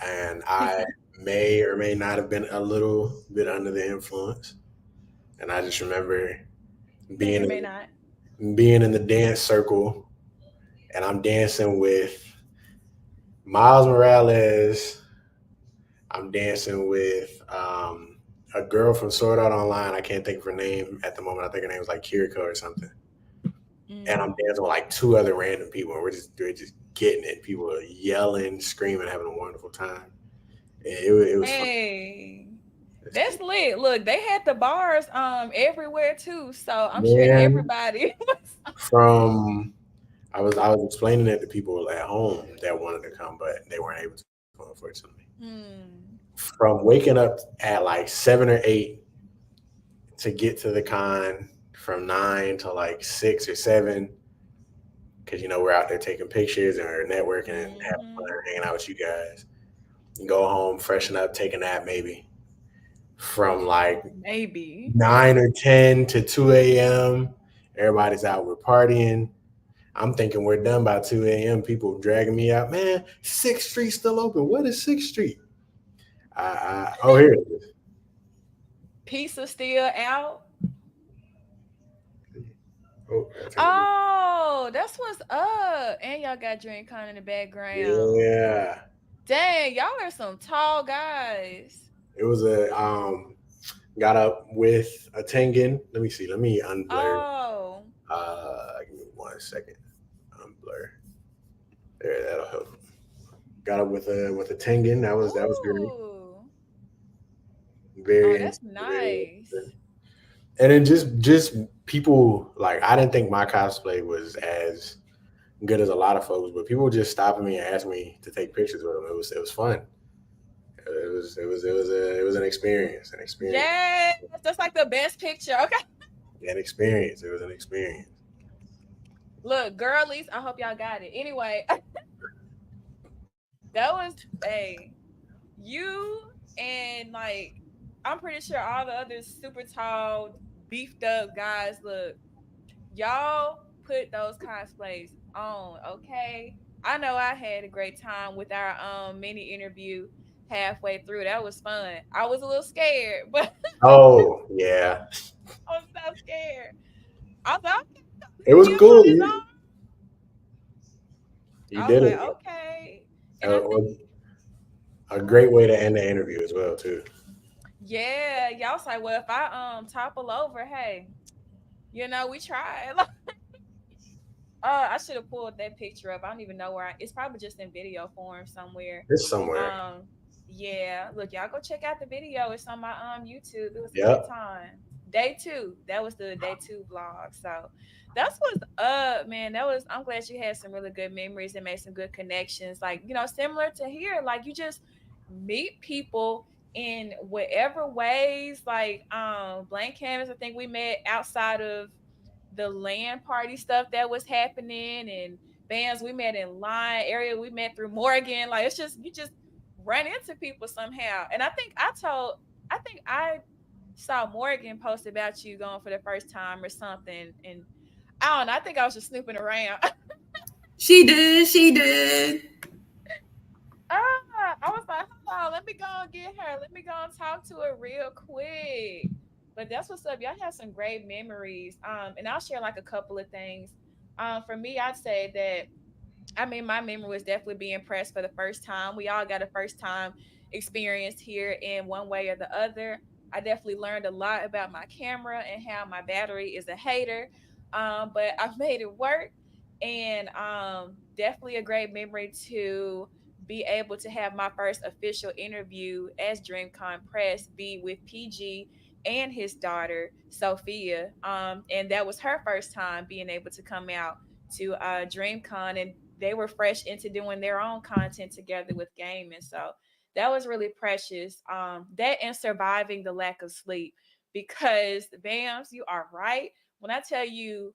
and I may or may not have been a little bit under the influence. And I just remember May being or may not. being in the dance circle, and I'm dancing with Miles Morales. I'm dancing with a girl from Sword Art Online. I can't think of her name at the moment. I think her name was like Kiriko or something. And I'm Mm. dancing with like two other random people, and we're just getting it. People are yelling, screaming, having a wonderful time. It was fun. Hey, that's lit. Look, they had the bars everywhere too, so I'm sure Man, everybody was. from I was explaining it to people at home that wanted to come, but they weren't able to, unfortunately. Hmm. From waking up at like 7 or 8 to get to the con, from 9 to like 6 or 7, because we're out there taking pictures and we're networking and having fun Hmm. and hanging out with you guys. Go home, freshen up, take a nap maybe. From like Maybe. 9 or 10 to 2 a.m., everybody's out. We're partying. I'm thinking we're done by 2 a.m. People dragging me out. Man, Sixth Street still open. What is Sixth Street? Oh, here it is. Pizza still out. Oh, I turned it. Oh, that's what's up. And y'all got drink con in the background. Yeah, Dang, y'all are some tall guys. it was a got up with a Tengen. Let me see. Let me unblur. Oh. Give me 1 second. Unblur. There, that'll help. Got up with a Tengen. That was great. Ooh. Oh, Very that's very. nice. And then just people like I didn't think my cosplay was as good as a lot of folks, but people just stopping me and asking me to take pictures with them. It was fun. It was an experience. An experience. Yes, that's like the best picture. Okay. An experience. It was an experience. Look, girlies, I hope y'all got it. Anyway, that was a you and like I'm pretty sure all the other super tall, beefed up guys. Look, y'all put those cosplays on, okay? I know I had a great time with our mini interview halfway through. That was fun. I was a little scared, but Oh yeah, I was so scared. I was like, okay, it leave was him cool. on his You, own. you I was did like, it. okay. And I think, A go great way ahead. to end the interview as well too. Yeah, y'all was like, well, if I topple over, hey, we tried. I should have pulled that picture up. I don't even know where it's probably just in video form somewhere. It's somewhere. Um, yeah, look, y'all go check out the video. It's on my YouTube. It was a good Yep. time. Day two. That was the day two vlog. So that's what's up, man. I'm glad you had some really good memories and made some good connections. Like, similar to here, like you just meet people in whatever ways, like blank canvas. I think we met outside of the land party stuff that was happening and bands we met in line area we met through Morgan. Like it's just you just run into people somehow. And I think I saw Morgan post about you going for the first time or something. And I don't know, I think I was just snooping around. She did. She did. I was like, hold on, let me go and get her. Let me go and talk to her real quick. But that's what's up. Y'all have some great memories. And I'll share like a couple of things. For me, I'd say that I mean, my memory was definitely being pressed for the first time. We all got a first time experience here in one way or the other. I definitely learned a lot about my camera and how my battery is a hater. But I've made it work. And definitely a great memory to be able to have my first official interview as DreamCon Press be with PG and his daughter, Sophia. And that was her first time being able to come out to DreamCon, and they were fresh into doing their own content together with gaming. So that was really precious. That and surviving the lack of sleep because Bams, you are right. When I tell you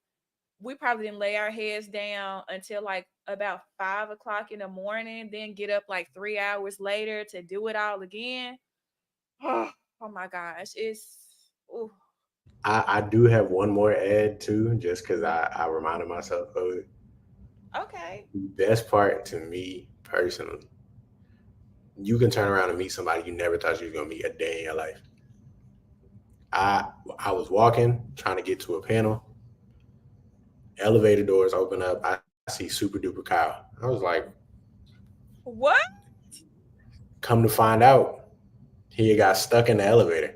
we probably didn't lay our heads down until like about 5 o'clock in the morning, then get up like 3 hours later to do it all again. Oh my gosh, it's ooh, I do have one more ad too, just because I reminded myself of it. okay. The best part to me personally, you can turn around and meet somebody you never thought you was gonna meet a day in your life. I I was walking, trying to get to a panel, elevator doors open up, I see Super Duper Kyle. I was like, What? come to find out, he had got stuck in the elevator.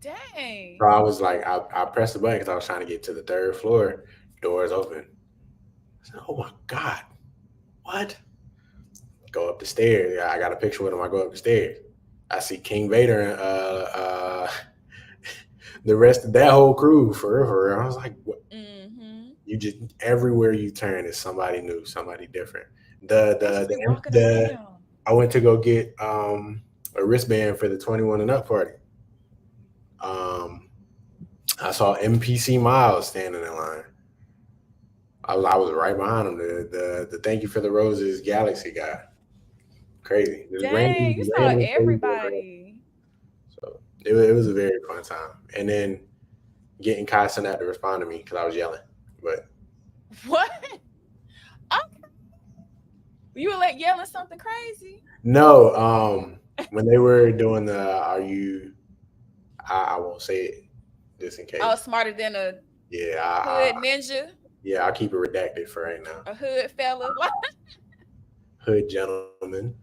So Dang. I was like, I pressed the button because I was trying to get to the third floor. Doors open. I said, oh my God, what? Go up the stairs. Yeah, I got a picture with him. I go up the stairs. I see King Vader and the rest of that whole crew for real, for real. I was like, what? Mm-hmm. You just everywhere you turn is somebody new, somebody different. The They the just be the, walking the around. I went to go get a wristband for the 21 and up party. Um, I saw MPC Miles standing in line. I was right behind him. The Thank You for the Roses Galaxy guy. Crazy. Just Dang, random, you saw random crazy around. everybody. So it was a very fun time. And then getting Kai Cenat to respond to me because I was yelling. But What? Oh, you were like yelling something crazy? no, when they were doing the Are You, I won't say it just in Oh, case. smarter than a Yeah, hood ninja, yeah, I'll keep it redacted for right now. a hood fella. What? Hood gentleman.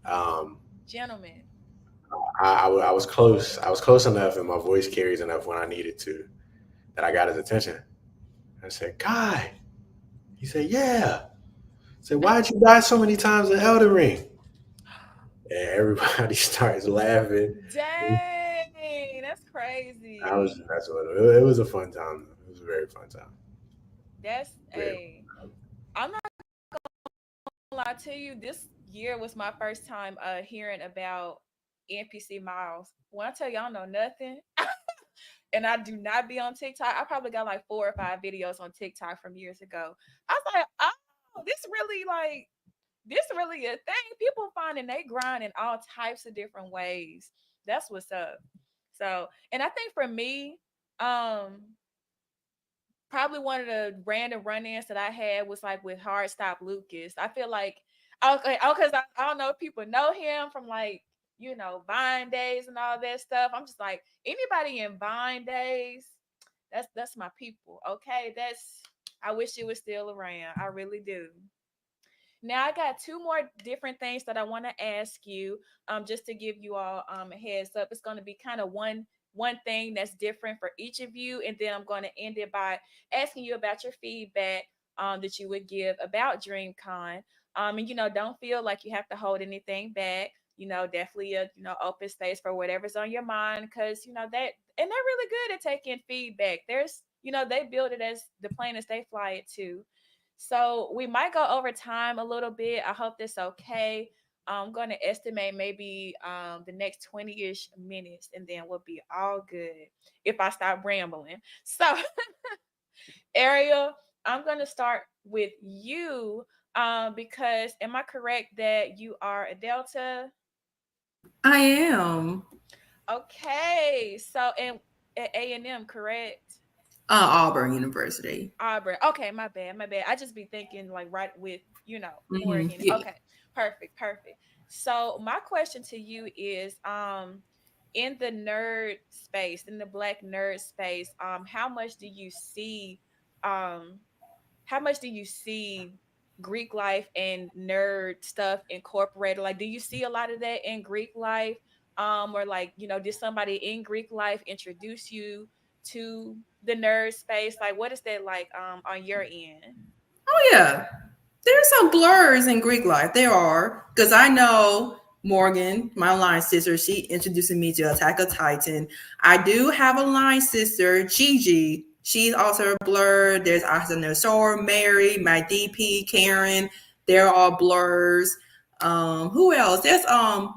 Gentleman. I was close. I was close enough, and my voice carries enough when I needed to that I got his attention. I said, "Guy." He said, "Yeah." I said, "Why'd you die so many times in Elden Ring?" And everybody starts laughing. Dang, that's I was crazy. just messing with him. It was a fun time. It was a very fun time. That's Very a. I'm not gonna lie to you. This year was my first time hearing about NPC Miles. When I tell you I don't know nothing, and I do not be on TikTok. I probably got like 4 or 5 videos on TikTok from years ago. I was like, oh, this really a thing. People finding they grind in all types of different ways. That's what's up. So, and I think for me, um, probably one of the random run-ins that I had was like with Hard Stop Lucas. I feel like okay, oh, because I don't know if people know him from like Vine days and all that stuff. I'm just like anybody in Vine days, that's my people. Okay, that's I wish it was still around. I really do. Now I got two more different things that I want to ask you, just to give you all a heads up. It's going to be kind of one thing that's different for each of you, and then I'm going to end it by asking you about your feedback that you would give about DreamCon. And don't feel like you have to hold anything back. Definitely a open space for whatever's on your mind, because that and they're really good at taking feedback. There's they build it as the plane as they fly it too. So we might go over time a little bit. I hope that's okay. I'm going to estimate maybe the next 20-ish minutes, and then we'll be all good if I stop rambling. So, Ariel, I'm going to start with you, because am I correct that you are a Delta? I am. Okay. So, and at A&M, correct? Auburn University. Auburn. Okay, my bad, my bad. I just be thinking like right with, Oregon. Yeah. Okay, perfect, perfect. So my question to you is, in the nerd space, in the black nerd space, um, how much do you see Greek life and nerd stuff incorporated? Like, do you see a lot of that in Greek life? Or like, did somebody in Greek life introduce you to the nerd space? Like, what is that like on your end? Oh yeah. There's some blurs in Greek life. There are. Because I know Morgan, my line sister, she introduced me to Attack of Titan. I do have a line sister, Gigi. She's also a blur. There's also Sora, Mary, my DP, Karen. They're all blurs. Who else? There's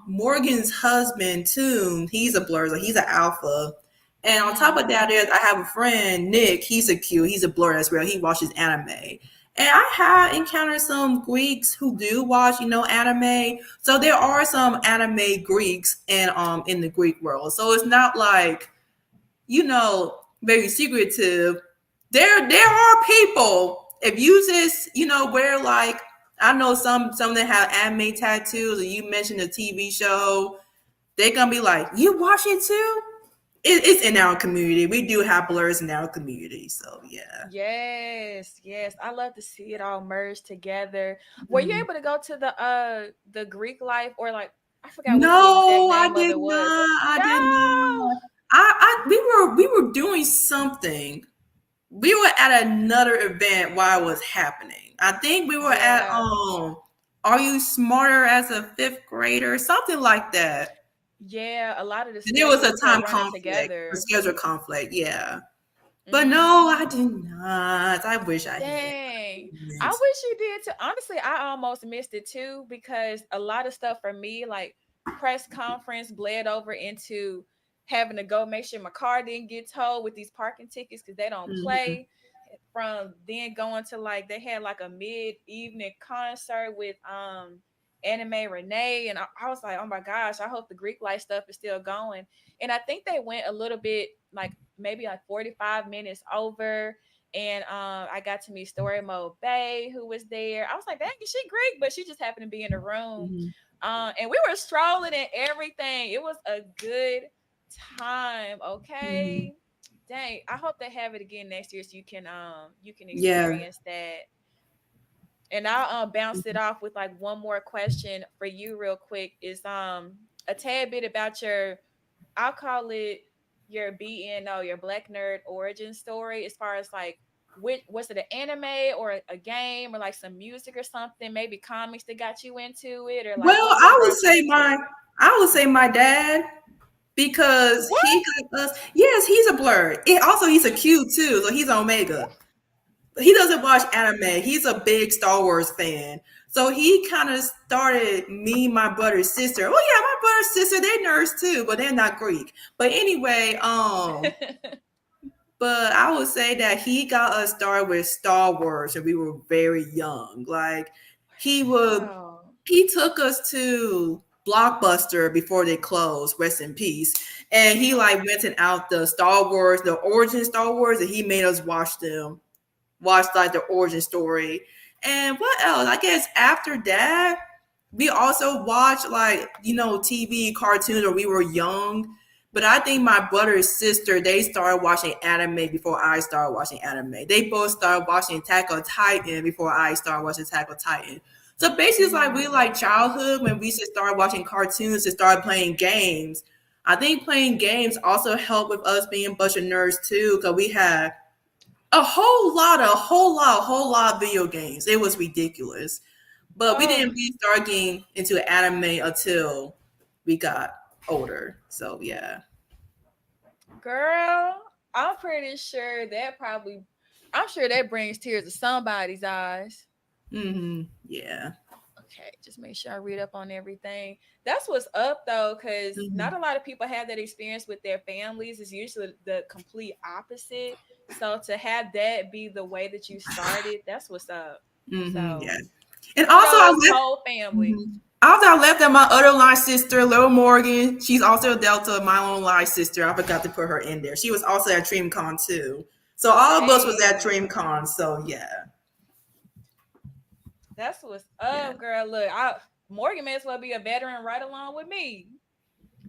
Morgan's husband, Toon. He's a blur, so he's an alpha. And on top of that, Mm-hmm. I have a friend, Nick. He's a Q. He's a blur as well. He watches anime. And I have encountered some Greeks who do watch, anime. So there are some anime Greeks in the Greek world. So it's not like, very secretive. There are people. If you just, wear like, I know some that have anime tattoos, or you mentioned a TV show, they're gonna be like, "You watch it too?" It's in our community. We do have blurs in our community, so yeah. Yes, yes. I love to see it all merged together. Were you Mhm. able to go to the Greek life, or like I forgot what the exact No, I name of did it was. not. I did No. not. We were doing something. We were at another event while it was happening. I think we were at Yeah. Are You Smarter as a Fifth Grader? Something like that. Yeah, a lot of the And there was a schedules kept time running conflict, a together. schedule conflict, yeah. But no, I Mhm. did not. I wish I had. Dang. I Didn't. wish you did too. Honestly, I almost missed it too because a lot of stuff for me, like press conference, bled over into having to go make sure my car didn't get towed with these parking tickets because they don't Mhm. play. From then going to like they had like a mid-evening concert with Anime Renee, and I was like, oh my gosh, I hope the Greek life stuff is still going. And I think they went a little bit like maybe like 45 minutes over, and I got to meet Story Mode Bay, who was there. I was like, dang, is she Greek? But she just happened to be in the room. Mhm. And we were strolling and everything. It was a good time. Mhm. Okay. Dang, I hope they have it again next year so you can Yeah. experience that. And I'll bounce it off with like one more question for you real quick. Is a tad bit about your, I'll call it your BNO, your Black Nerd origin story, as far as like, which was it, an anime or a game or like some music or something, maybe comics that got you into it, or like Well, what brought you into it? I would say my dad, because What? he got us. Yes, he's a blur. And also, he's a Q too, so he's Omega. He doesn't watch anime. He's a big Star Wars fan. So he kind of started me, my brother's sister. Oh yeah, my brother's sister, they nerds too, but they're not Greek. But anyway, but I would say that he got us started with Star Wars and we were very young. Like he would Wow. he took us to Blockbuster before they closed, rest in peace. And he like rented out the Star Wars, the origin Star Wars, and he made us watch them, watch like the origin story. And what else? I guess after that, we also watched like, TV cartoons when we were young. But I think my brother and sister, they started watching anime before I started watching anime. They both started watching Attack on Titan before I started watching Attack on Titan. So basically, it's like we Mm. like childhood when we just started watching cartoons and started playing games. I think playing games also helped with us being a bunch of nerds too, because we had a whole lot of video games. It was ridiculous. But we Oh, didn't really start getting into anime until we got older. So yeah. girl, I'm pretty sure that probably, I'm sure that brings tears to somebody's eyes. Yeah. Okay, just make sure I read up on everything. That's what's up though, because not hmm a lot of people have that experience with their families. It's usually the complete opposite. So to have that be the way that you started, that's what's up. So Yeah. And also I kudos, left whole family. mhm. Also I left at my other line sister, Little Morgan. She's also a Delta, my own line sister. I forgot to put her in there. She was also at DreamCon too. So all of us was at Hey, DreamCon. So yeah. that's what's Yeah. up, girl. Look, I Morgan may as well be a veteran right along with me.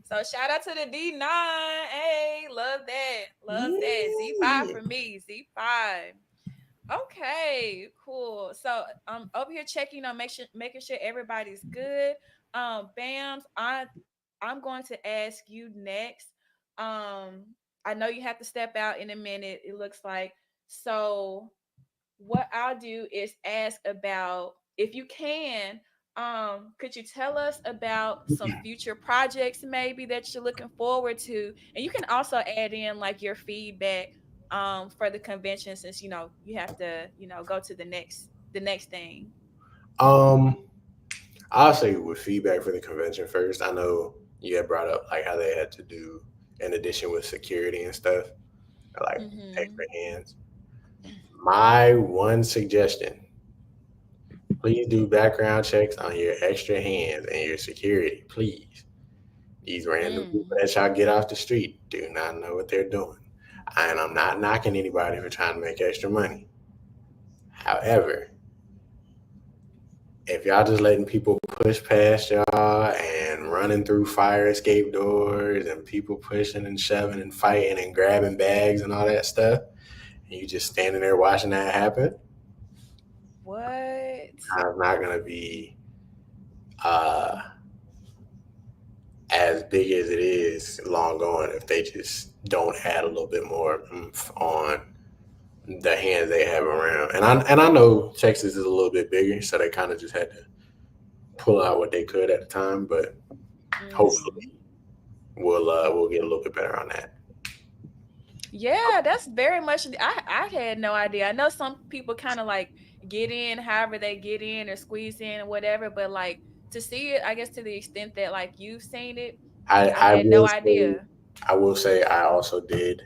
So shout out to the D9. Hey, love that. Love that. Z5 Yeah. for me. Z5. Okay, cool. So I'm over here checking on making sure everybody's good. Bams, I'm going to ask you next. I know you have to step out in a minute, it looks like. So what I'll do is ask about, if you can, could you tell us about some future projects maybe that you're looking forward to? And you can also add in like your feedback for the convention, since you have to, go to the next thing. Um, I'll say with feedback for the convention first. I know you had brought up like how they had to do in addition with security and stuff, like extra Mhm. hands. My one suggestion Please do background checks on your extra hands and your security, please. These random people Mm. that y'all get off the street do not know what they're doing. And I'm not knocking anybody for trying to make extra money. However, if y'all just letting people push past y'all and running through fire escape doors and people pushing and shoving and fighting and grabbing bags and all that stuff, and you just standing there watching that happen, What? I'm not gonna be uh, as big as it is long gone if they just don't add a little bit more oomph on the hands they have around. And I know Texas is a little bit bigger, so they kind of just had to pull out what they could at the time. But Mm. hopefully, we'll get a little bit better on that. Yeah, that's very much. I had no idea. I know some people kind of like get in, however they get in or squeeze in or whatever, but like to see it, I guess to the extent that like you've seen it, I I had no will say idea. I will say I also did.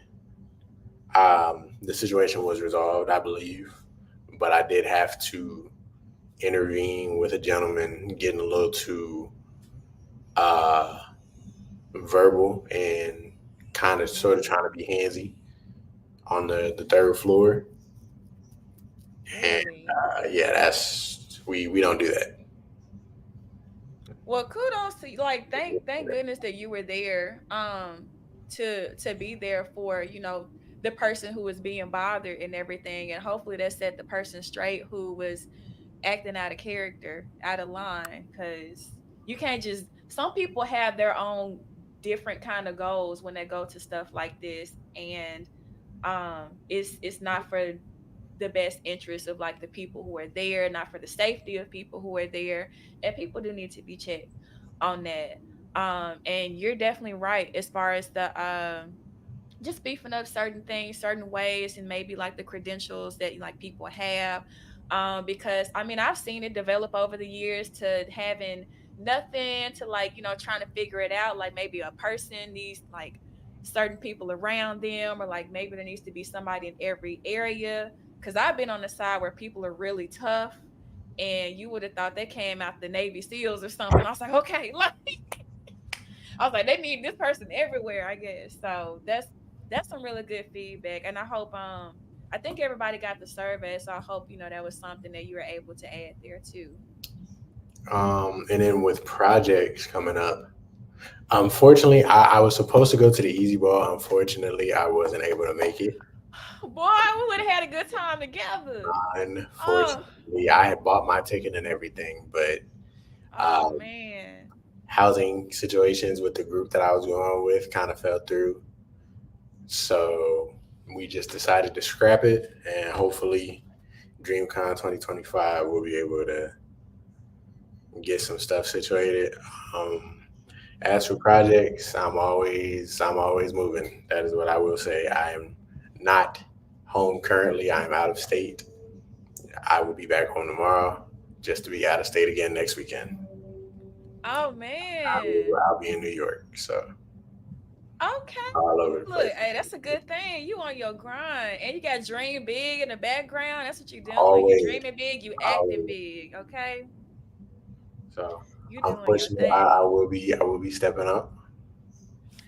The situation was resolved, I believe, but I did have to intervene with a gentleman getting a little too uh, verbal and kind of sort of trying to Mm, be handsy on the third floor. And really? yeah, that's we don't do that. Well, kudos to you. Like, thank goodness that you were there. To be there for the person who was being bothered and everything, and hopefully that set the person straight who was acting out of character, out of line, because you can't just. Some people have their own different kind of goals when they go to stuff like this, and it's not for the best interest of like the people who are there, not for the safety of people who are there, and people do need to be checked on that. And you're definitely right as far as the just beefing up certain things, certain ways, and maybe like the credentials that like people have. Because I mean, I've seen it develop over the years to having nothing to like, trying to figure it out. Like maybe a person needs like certain people around them, or like maybe there needs to be somebody in every area. Because I've been on the side where people are really tough, and you would have thought they came out the Navy SEALs or something. I was like, okay, like I was like, they need this person everywhere, I guess. So that's some really good feedback. And I think everybody got the survey, so I hope, that was something that you were able to add there too. And then with projects coming up, unfortunately, I was supposed to go to the Easy Ball. Unfortunately, I wasn't able to make it. Boy, we would have had a good time together. Oh, Unfortunately, I had bought my ticket and everything, but oh um, man. housing situations with the group that I was going with kind of fell through. So we just decided to scrap it, and hopefully, DreamCon 2025 we'll be able to get some stuff situated. Um, as for projects, I'm always moving. That is what I will say. I am not home currently. I am out of state. I will be back home tomorrow, just to be out of state again next weekend. Oh man. I'll be in New York, so Okay. all over the Look, place. hey, that's a good thing. You on your grind. And you got dream big in the background. That's what you're doing. You Always, dreaming big, you acting always. big. Okay. So You doing your unfortunately, I thing. will be stepping up.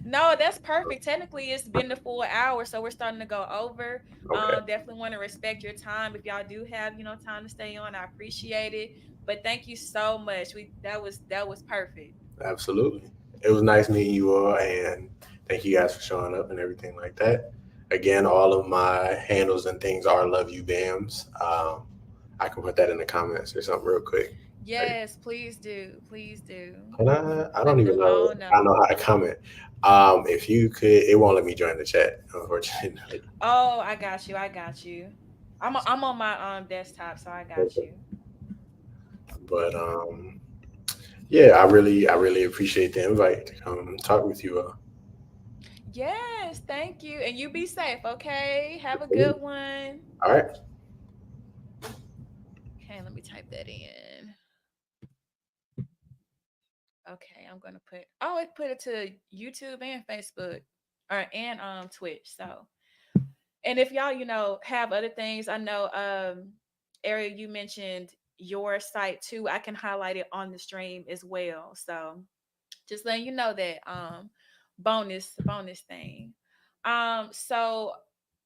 No, that's perfect. Technically, it's been the full hour, so we're starting to go over. Okay, Definitely want to respect your time. If y'all do have, time to stay on, I appreciate it. But thank you so much. That was perfect. absolutely. It was nice meeting you all, and thank you guys for showing up and everything like that. Again, all of my handles and things are Love You Bams. I can put that in the comments or something real quick. Yes, please do. Please do. And I don't Let even them know all if I know know. how to comment. If you could, it won't let me join the chat, unfortunately. Oh, I got you. I got you. I'm on my desktop, so I got you. But yeah, I really appreciate the invite to come talk with you all. Yes, thank you. And you be safe, okay? Have a good one. All right. Okay, let me type that in. Okay, I'm gonna put. Oh, it put it to YouTube and Facebook, or and Twitch. So, and if y'all have other things, I know Ariel, you mentioned your site too, I can highlight it on the stream as well. So just letting you know that bonus thing. So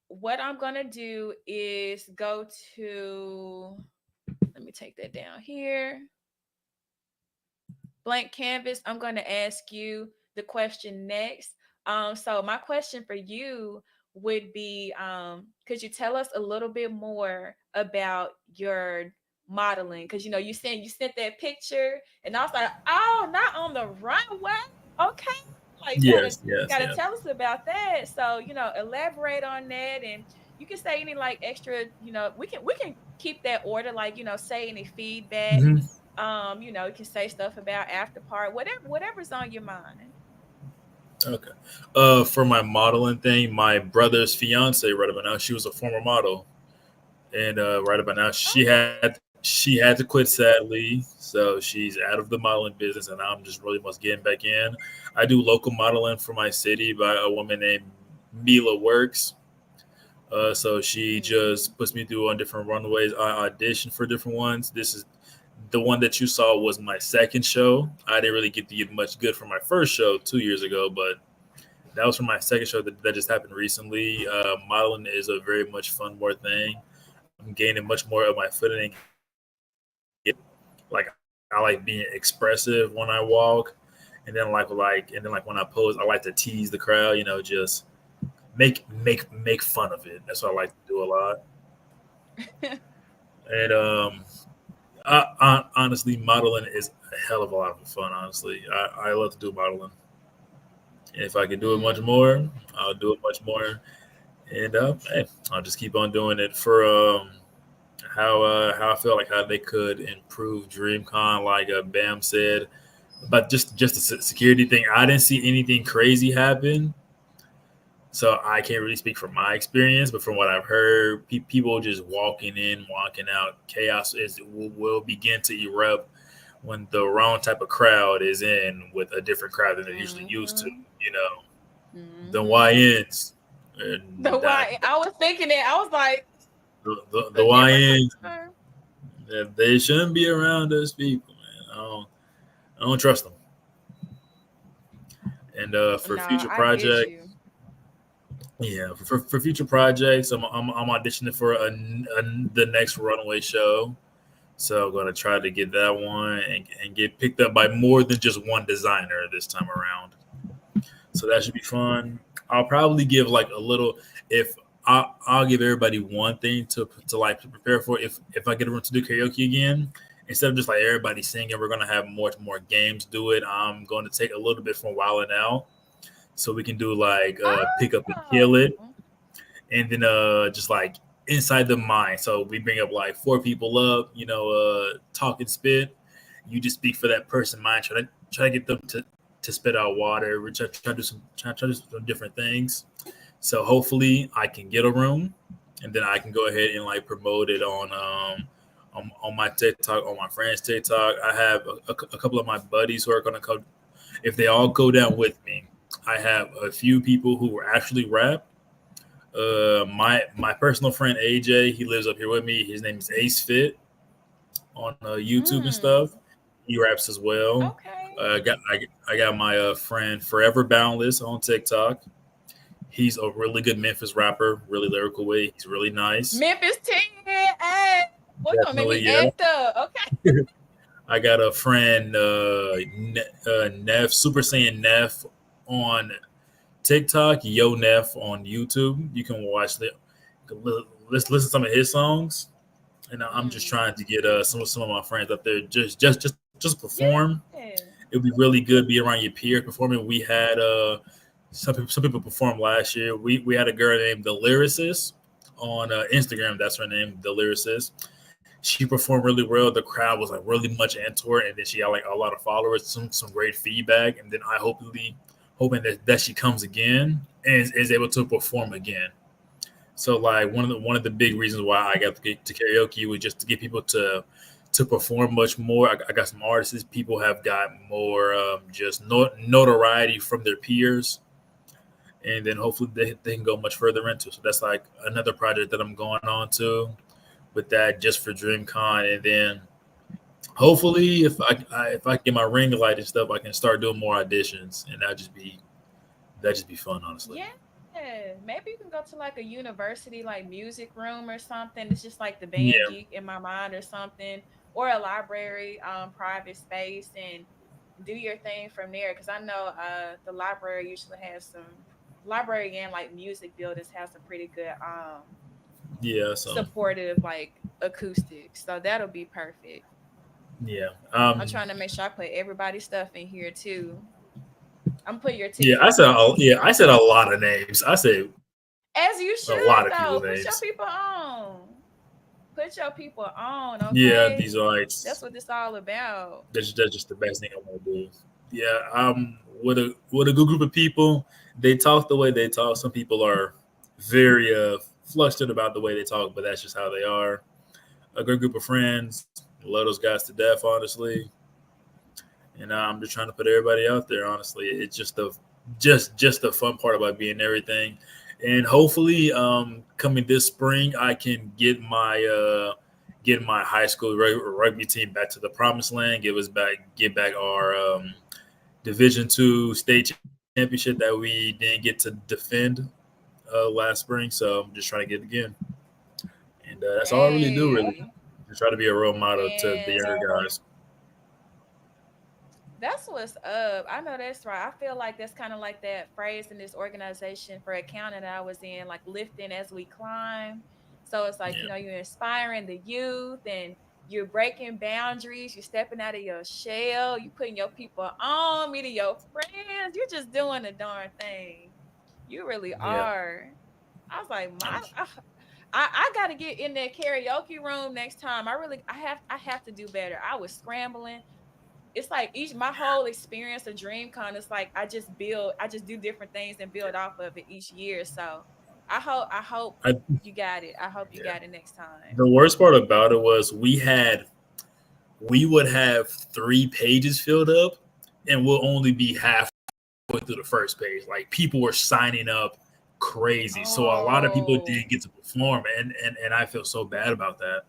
what I'm gonna do is go to, let me take that down here. Blank canvas. I'm going to ask you the question next. So my question for you would be, could you tell us a little bit more about your modeling? Because you sent that picture, and I was like, oh, not on the runway. Okay, like gotta Yes, yes, gotta yes. tell us about that. So elaborate on that, and you can say any like extra. We can keep that order, like say any feedback. Hmm. You can say stuff about after part, whatever's on your mind. Okay. For my modeling thing, my brother's fiance right about now, she was a former model, and right about now she had to quit sadly, so she's out of the modeling business, and I'm just really much getting back in. I do local modeling for my city by a woman named Mila Works. So she Mm. just puts me through on different runways. I audition for different ones. This is the one that you saw was my second show. I didn't really get to get much good from my first show 2 years ago, but that was from my second show that just happened recently. Modeling is a very much fun more thing. I'm gaining much more of my footing and getting like I like being expressive when I walk, and then like when I pose, I like to tease the crowd. Just make fun of it. That's what I like to do a lot. And honestly, modeling is a hell of a lot of fun. Honestly, I love to do modeling. And if I can do it much Mm. more, I'll do it much more. And hey, I'll just keep on doing it for how I feel like how they could improve DreamCon, like Bam said, but just the security thing. I didn't see anything crazy happen, so I can't really speak from my experience. But from what I've heard, people just walking in, walking out, chaos will begin to erupt when the wrong type of crowd is in with a different crowd than they're usually used to. Mm-hmm. You know, the Mm-hmm. YNs, The and why I was thinking that, I was like, the a different YNs, time. they shouldn't be around those people, man. I don't trust them. And for No, future I get projects, you. yeah, for future projects, I'm auditioning for the next runway show. So I'm gonna try to get that one and get picked up by more than just one designer this time around. So that should be fun. I'll probably give like a little if I'll give everybody one thing to like to prepare for if I get a room to do karaoke again. Instead of just like everybody singing, we're gonna have more games do it. I'm going to take a little bit from Wild and Out, so we can do like pick up and kill it, Oh. and then just like inside the mind. So we bring up like four people up, talk and spit. You just speak for that person mind, try to get them to spit out water. We try to do try to do some different things. So hopefully I can get a room, and then I can go ahead and like promote it on my TikTok, on my friends' TikTok. I have a couple of my buddies who are gonna come. If they all go down with me, I have a few people who actually rap. My personal friend AJ, he lives up here with me. His name is Ace Fit on YouTube and stuff. Mm. He raps as well. Okay. I got my friend Forever Boundless on TikTok. He's a really good Memphis rapper, really lyrical way. He's really nice. Memphis 10. Hey, boy, you gonna make Definitely, me yeah. act up. Okay. I got a friend, Neff, Super Saiyan Neff on TikTok, Yo Neff on YouTube. You can watch the listen to some of his songs, and I'm just Mm. trying to get some of my friends up there just perform. Yeah. It would be really good be around your peers performing. We had some people perform last year. We had a girl named the Lyricist on Instagram. That's her name, the Lyricist. She performed really well. The crowd was like really much into her, and then she had like a lot of followers, some great feedback, and then I hoping that she comes again and is able to perform again. So like one of the big reasons why I got to get to karaoke was just to get people to perform much more. I got some artists. People have got more just notoriety from their peers, and then hopefully they can go much further into. So that's like another project that I'm going on to with that just for DreamCon, and then hopefully, if I get my ring light and stuff, I can start doing more auditions, and that just be fun, honestly. Yeah. Maybe you can go to like a university like music room or something. It's just like the band Yeah, geek in my mind or something. Or a library, private space and do your thing from there. Cause I know the library usually has some library and like music buildings have some pretty good yeah. So supportive like acoustics. So that'll be perfect. yeah, I'm trying to make sure I put everybody's stuff in here too. I'm putting your yeah. ticket prices in I here. said a lot of names. I said As you a should lot of people though. Put your names. people on. Put your people on, Yeah, okay? these are like That's what this all about. that's just the best thing I want to do. Yeah, with a good group of people. They talk the way they talk. Some people are very flustered about the way they talk, but that's just how they are. A good group of friends. Love those guys to death, honestly. And I'm just trying to put everybody out there. Honestly, it's just the fun part about being everything. And hopefully, coming this spring, I can get my high school rugby team back to the promised land. Get back our Division II state championship that we didn't get to defend last spring. So I'm just trying to get it again, and that's all I really do. Really, Hey, just try to be a role model to the man, younger guys. that's what's up. I know that's right. I feel like that's kind of like that phrase in this organization for accounting that I was in, like lifting as we climb. So it's like, Yeah, you're inspiring the youth and you're breaking boundaries, you're stepping out of your shell, you putting your people on, meeting your friends. You're just doing the darn thing. You really yeah. are. I was like, I'm, I got to get in that karaoke room next time. I have to do better. I was scrambling. It's like each my whole experience of DreamCon is like I just do different things and build off of it each year. So I hope I, you got it. I hope you yeah. got it next time. The worst part about it was we would have 3 pages filled up, and we'll only be halfway through the first page. Like people were signing up crazy, so a lot of people Oh, didn't get to perform, and I feel so bad about that.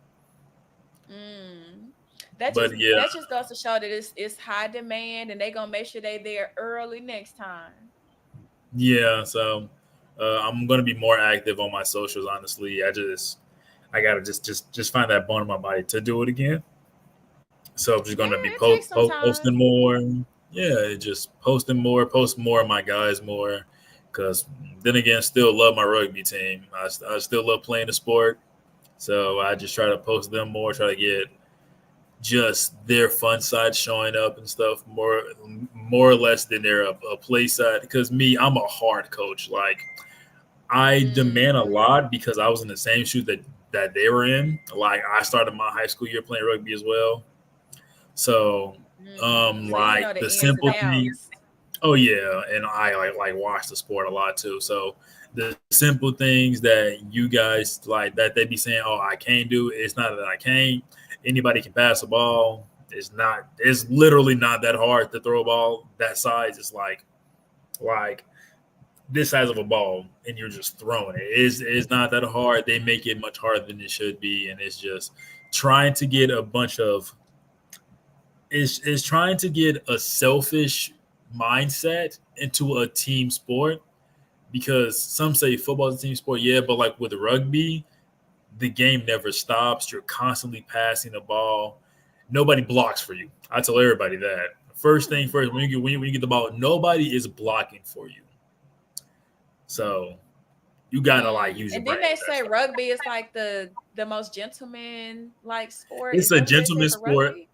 mm. That just But yeah, that just goes to show that it's high demand and they gonna make sure they there early next time. yeah. So I'm gonna be more active on my socials. Honestly, I gotta just find that bone in my body to do it again. So I'm just Yeah, gonna be it takes some posting time. more. Yeah, just post more of my guys more. Because then again, still love my rugby team. I still love playing the sport. So I just try to post them more. Try to get just their fun side showing up and stuff more or less than their a play side. Because me, I'm a hard coach. Like I demand a Mm, lot because I was in the same shoes that they were in. Like I started my high school year playing rugby as well. So, mm. So you know like the the ins and simple thing. outs. Oh yeah, and I like watch the sport a lot too. So the simple things that you guys like that they be saying, "Oh, I can't do," it's not that I can't. Anybody can pass a ball. It's not. It's literally not that hard to throw a ball that size. It's like this size of a ball, and you're just throwing it. It's not that hard. They make it much harder than it should be, and it's just trying to get a bunch of is trying to get a selfish mindset into a team sport because some say football is a team sport, yeah, but like with rugby, the game never stops. You're constantly passing the ball. Nobody blocks for you. I tell everybody that. First thing Hmm. first, when you get the ball, nobody is blocking for you. So you gotta like use your And brain then they with that say stuff. rugby is like the most gentleman like sport. It's Is a that what they say gentleman for sport. rugby?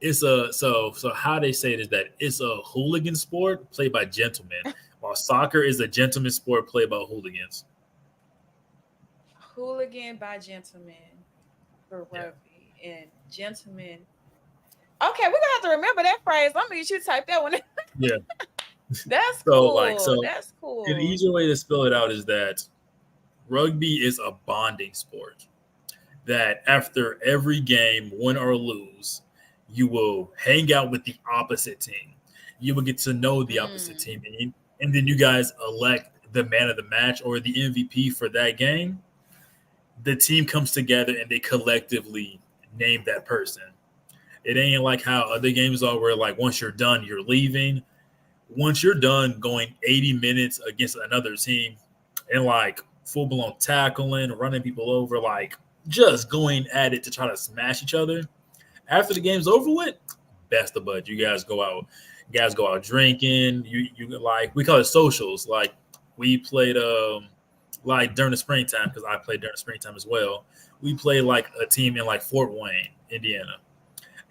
It's a so how they say it is that it's a hooligan sport played by gentlemen, while soccer is a gentleman sport played by hooligans. Hooligan by gentleman for Yeah, rugby and gentleman. Okay, we're gonna have to remember that phrase. I'm gonna need you to type that one. yeah. That's So like cool. so, That's an cool. easier way to spell it out is that rugby is a bonding sport. That after every game, win or lose, you will hang out with the opposite team. You will get to know the opposite Mm, team, and then you guys elect the man of the match or the MVP for that game. The team comes together and they collectively name that person. It ain't like how other games are where like once you're done, you're leaving. Once you're done going 80 minutes against another team and like full blown tackling, running people over, like just going at it to try to smash each other. After the game's over with, best of bud. You guys go out drinking. You like we call it socials. Like we played like during the springtime because I played during the springtime as well. We played like a team in like Fort Wayne, Indiana,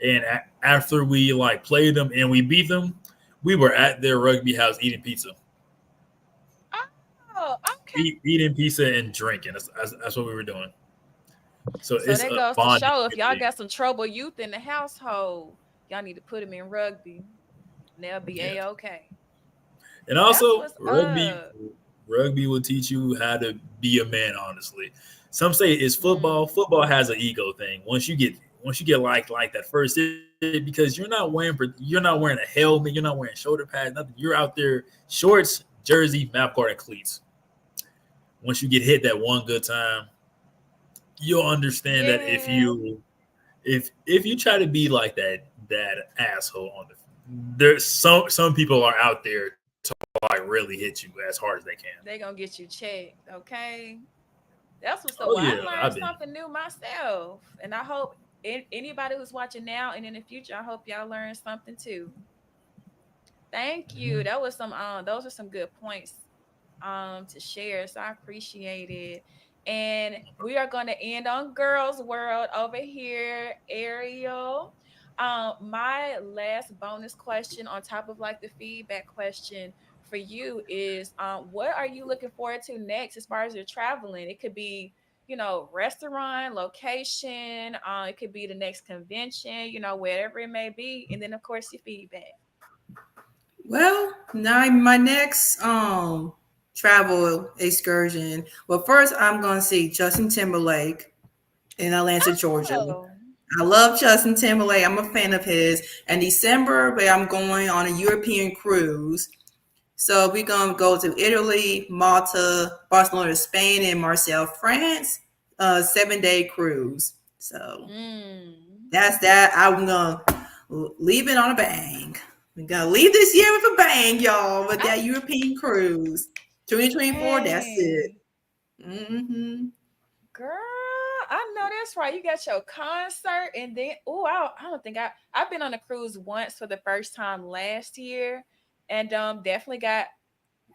and after we like played them and we beat them, we were at their rugby house eating pizza, Oh, okay. eating pizza and drinking. That's what we were doing. So So it's that a goes to bonding show if y'all activity. got some trouble youth in the household, y'all need to put them in rugby. And they'll be Yeah, a-okay. and That's also what's up. rugby will teach you how to be a man. Honestly, some say it's Mm. football. Football has an ego thing. Once you get like that first hit, because you're not wearing a helmet, you're not wearing shoulder pads, nothing. You're out there shorts, jersey, map guard, and cleats. Once you get hit that one good time, you'll understand that Yeah. if you try to be like that asshole on the there's some people are out there to like really hit you as hard as they can. They gonna get you checked, okay? That's what's Oh up. Well, yeah, I I've learned been. something new myself. And I hope anybody who's watching now and in the future, I hope y'all learn something too. Thank you. Mhm. That was some those are some good points to share. So I appreciate it. And we are going to end on Girls World over here, Ariel. My last bonus question on top of like the feedback question for you is what are you looking forward to next as far as you're traveling? It could be, restaurant, location, it could be the next convention, wherever it may be. And then of course your feedback. Well, now my next travel excursion. Well, first I'm gonna see Justin Timberlake in Atlanta, Georgia. Oh. I love Justin Timberlake. I'm a fan of his. In December, where I'm going on a European cruise. So we're gonna go to Italy, Malta, Barcelona, Spain, and Marseille, France. 7-day cruise. So Mm. that's that. I'm gonna leave it on a bang. We're gonna leave this year with a bang, y'all, with I that European cruise. 2024, that's it. Dang. Hmm. Girl, I know that's right. You got your concert and then I don't think I've been on a cruise once for the first time last year and definitely got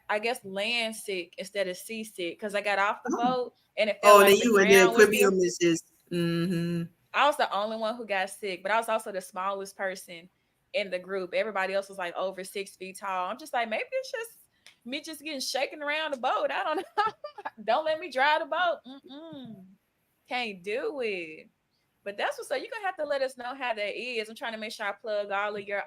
I guess land sick instead of seasick because I got off the boat and it felt Oh, then like the you in the ground was Caribbean getting is just, mm-hmm. I was the only one who got sick, but I was also the smallest person in the group. Everybody else was like over 6 feet tall. I'm just like, maybe it's just me just getting shaken around the boat. I don't know. Don't let me drive the boat. Mm-mm. Can't do it. But that's what's up. You're gonna have to let us know how that is. I'm trying to make sure I plug all of your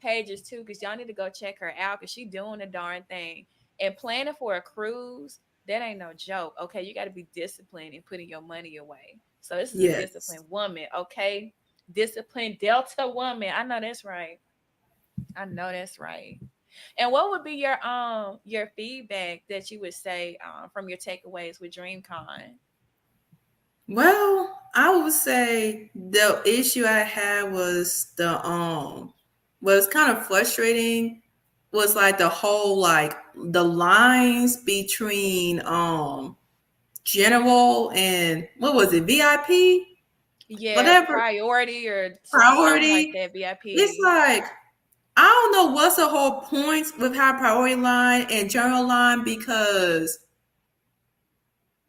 pages too, because y'all need to go check her out because she doing a darn thing. And planning for a cruise, that ain't no joke. Okay, you got to be disciplined in putting your money away. So this is a Yes. disciplined woman. Okay, disciplined Delta woman. I know that's right. I know that's right. And what would be your feedback that you would say from your takeaways with DreamCon? Well, I would say the issue I had was was kind of frustrating was like the whole like the lines between general and what was it, VIP? Yeah, Whatever, priority or something like priority. that. It's VIP. like I don't know what's the whole point with how priority line and general line because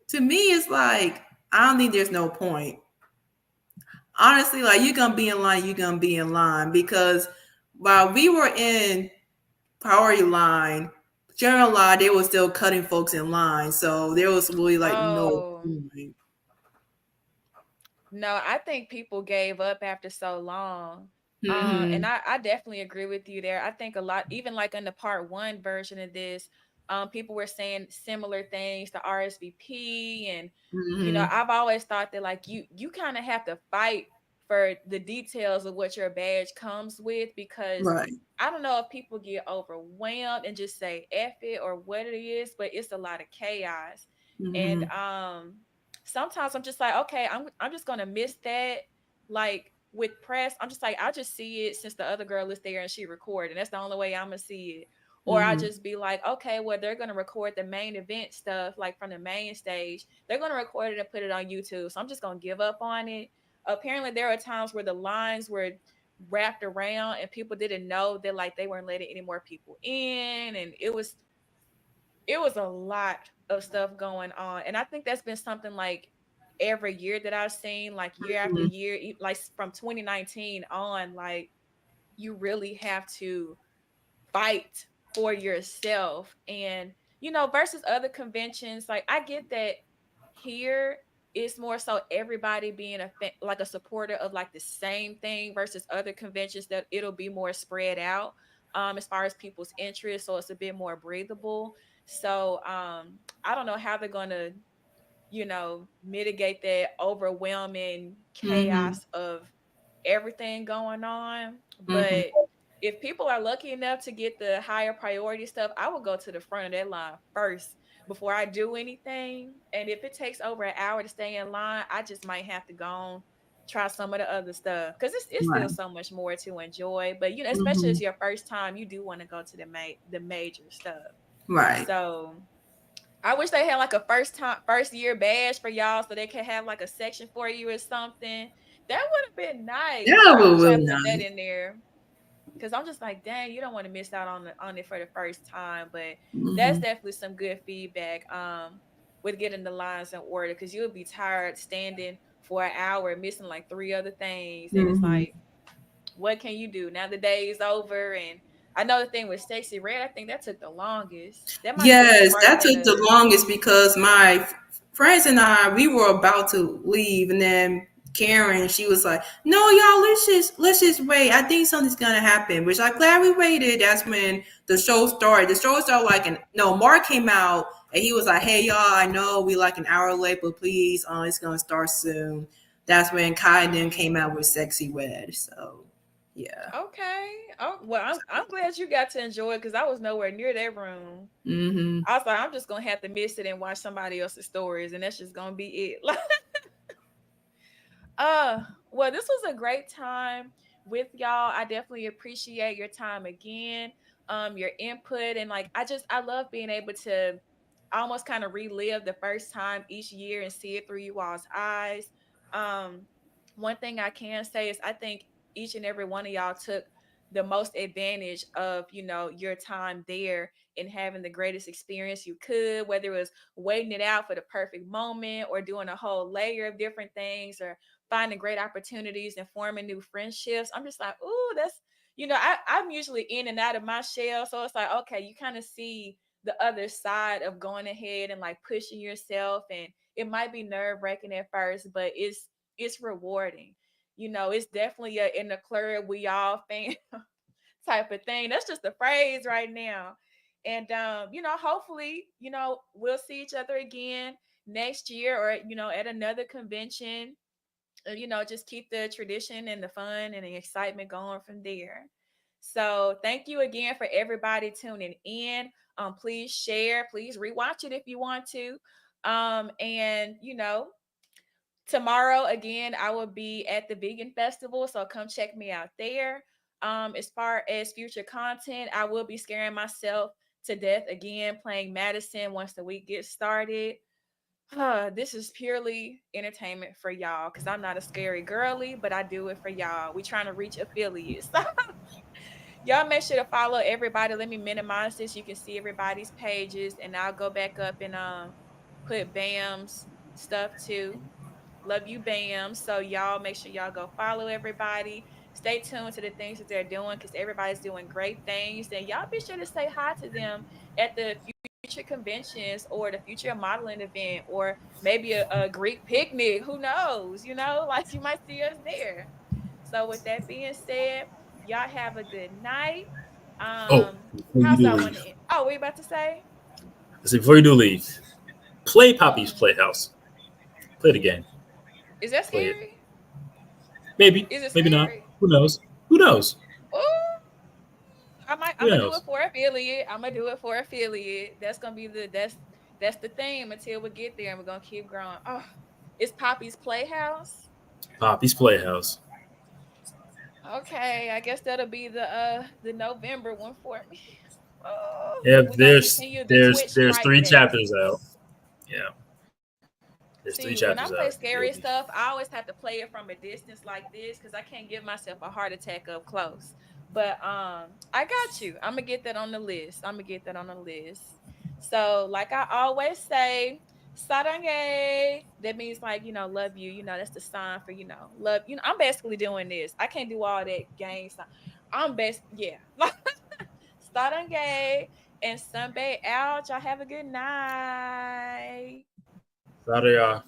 to me it's like I don't think there's no point. Honestly, like you're gonna be in line, you're gonna be in line because while we were in priority line, general line, they were still cutting folks in line. So there was really like no Oh, point. no, I think people gave up after so long. And Mm-hmm. I definitely agree with you there. I think a lot, even like in the part one version of this, people were saying similar things to RSVP. And, Mm-hmm. I've always thought that like you kind of have to fight for the details of what your badge comes with because Right. I don't know if people get overwhelmed and just say F it or what it is, but it's a lot of chaos. And Mm-hmm. sometimes I'm just like, okay, I'm just gonna miss that. Like with press, I'm just like, I'll just see it since the other girl is there and she recording. That's the only way I'm gonna see it. Or I Mhm. just be like, okay, well, they're gonna record the main event stuff, like from the main stage. They're gonna record it and put it on YouTube. So I'm just gonna give up on it. Apparently, there are times where the lines were wrapped around and people didn't know that like they weren't letting any more people in, and it was a lot of stuff going on. And I think that's been something like every year that I've seen, like year after Mhm. year, like from 2019 on, like you really have to fight for yourself. And, versus other conventions, like I get that here it's more so everybody being like a supporter of like the same thing versus other conventions that it'll be more spread out as far as people's interests, so it's a bit more breathable. So I don't know how they're going to mitigate that overwhelming Mhm. chaos of everything going on. Mhm. But if people are lucky enough to get the higher priority stuff, I will go to the front of that line first before I do anything. And if it takes over an hour to stay in line, I just might have to go on, try some of the other stuff because it's still Right. so much more to enjoy. But especially as Mhm. your first time, you do want to go to the major stuff. Right. So I wish they had like a first year badge for y'all so they could have like a section for you or something. That would have been nice. Yeah, I wish I really put that nice. in there. Cause I'm just like, dang, you don't want to miss out on it for the first time. But that's Mhm. definitely some good feedback with getting the lines in order. Cause you'll be tired standing for an hour, missing like three other things. And it's Mhm. like, what can you do? Now the day is over. And I know the thing with Stacey Red, I think that took the longest. That might have been the Yes, part that that took the longest because my friends and I, we were about to leave, and then Karen, she was like, "No, y'all, let's just wait. I think something's gonna happen." Which I'm glad we waited. That's when the show started. The show started like no. Mark came out and he was like, "Hey, y'all, I know we like an hour late, but please, it's gonna start soon." That's when Kai then came out with "Sexy Wed." So, yeah. Okay. Oh well, I'm glad you got to enjoy it because I was nowhere near that room. Mm-hmm. I was like, I'm just gonna have to miss it and watch somebody else's stories, and that's just gonna be it. Like, well, this was a great time with y'all. I definitely appreciate your time again, your input, and like I love being able to almost kind of relive the first time each year and see it through you all's eyes. Um, one thing I can say is I think each and every one of y'all took the most advantage of your time there and having the greatest experience you could, whether it was waiting it out for the perfect moment or doing a whole layer of different things or finding great opportunities and forming new friendships. I'm just like, ooh, that's I'm usually in and out of my shell. So it's like, okay, you kind of see the other side of going ahead and like pushing yourself. And it might be nerve-wracking at first, but it's rewarding. It's definitely a in the club we all fan type of thing. That's just a phrase right now. And hopefully, we'll see each other again next year or at another convention. Just keep the tradition and the fun and the excitement going from there. So thank you again for everybody tuning in. Please share, please rewatch it if you want to. And tomorrow again, I will be at the Vegan Festival, so come check me out there. As far as future content, I will be scaring myself to death again playing Madison once the week gets started. This is purely entertainment for y'all because I'm not a scary girly, but I do it for y'all. We trying to reach affiliates. Y'all make sure to follow everybody. Let me minimize this. You can see everybody's pages, and I'll go back up and put Bam's stuff too. Love you, Bam. So y'all make sure y'all go follow everybody. Stay tuned to the things that they're doing because everybody's doing great things. And y'all be sure to say hi to them at the future conventions or the future modeling event or maybe a Greek picnic. Who knows? Like you might see us there. So with that being said, y'all have a good night. Oh, before you How's do I want leave, to end? Oh, we about to say? I say before you do leave, play Poppy's Mm. Playhouse. Play the game. Is that Play it. scary? Maybe, Is it maybe not. scary? Who knows? Who knows? Oh, I might. Who I'm gonna do it knows? for affiliate. I'm gonna do it for affiliate. That's gonna be that's the theme until we get there, and we're gonna keep growing. Oh, it's Poppy's Playhouse. Poppy's Playhouse. Okay, I guess that'll be the November one for me. Oh, Yeah, we're gonna continue the Twitch there's Strike three Battles. chapters out. Yeah, there's three See, when chapters I out. play You'll scary be stuff, I always have to play it from a distance like this because I can't give myself a heart attack up close. But I got you. I'm gonna get that on the list. I'm gonna get that on the list. So, like I always say, sarange. That means like love you. That's the sign for love. I'm basically doing this. I can't do all that game stuff. I'm best. Yeah. Sarange and Sunbae out. Y'all have a good night. Saturday.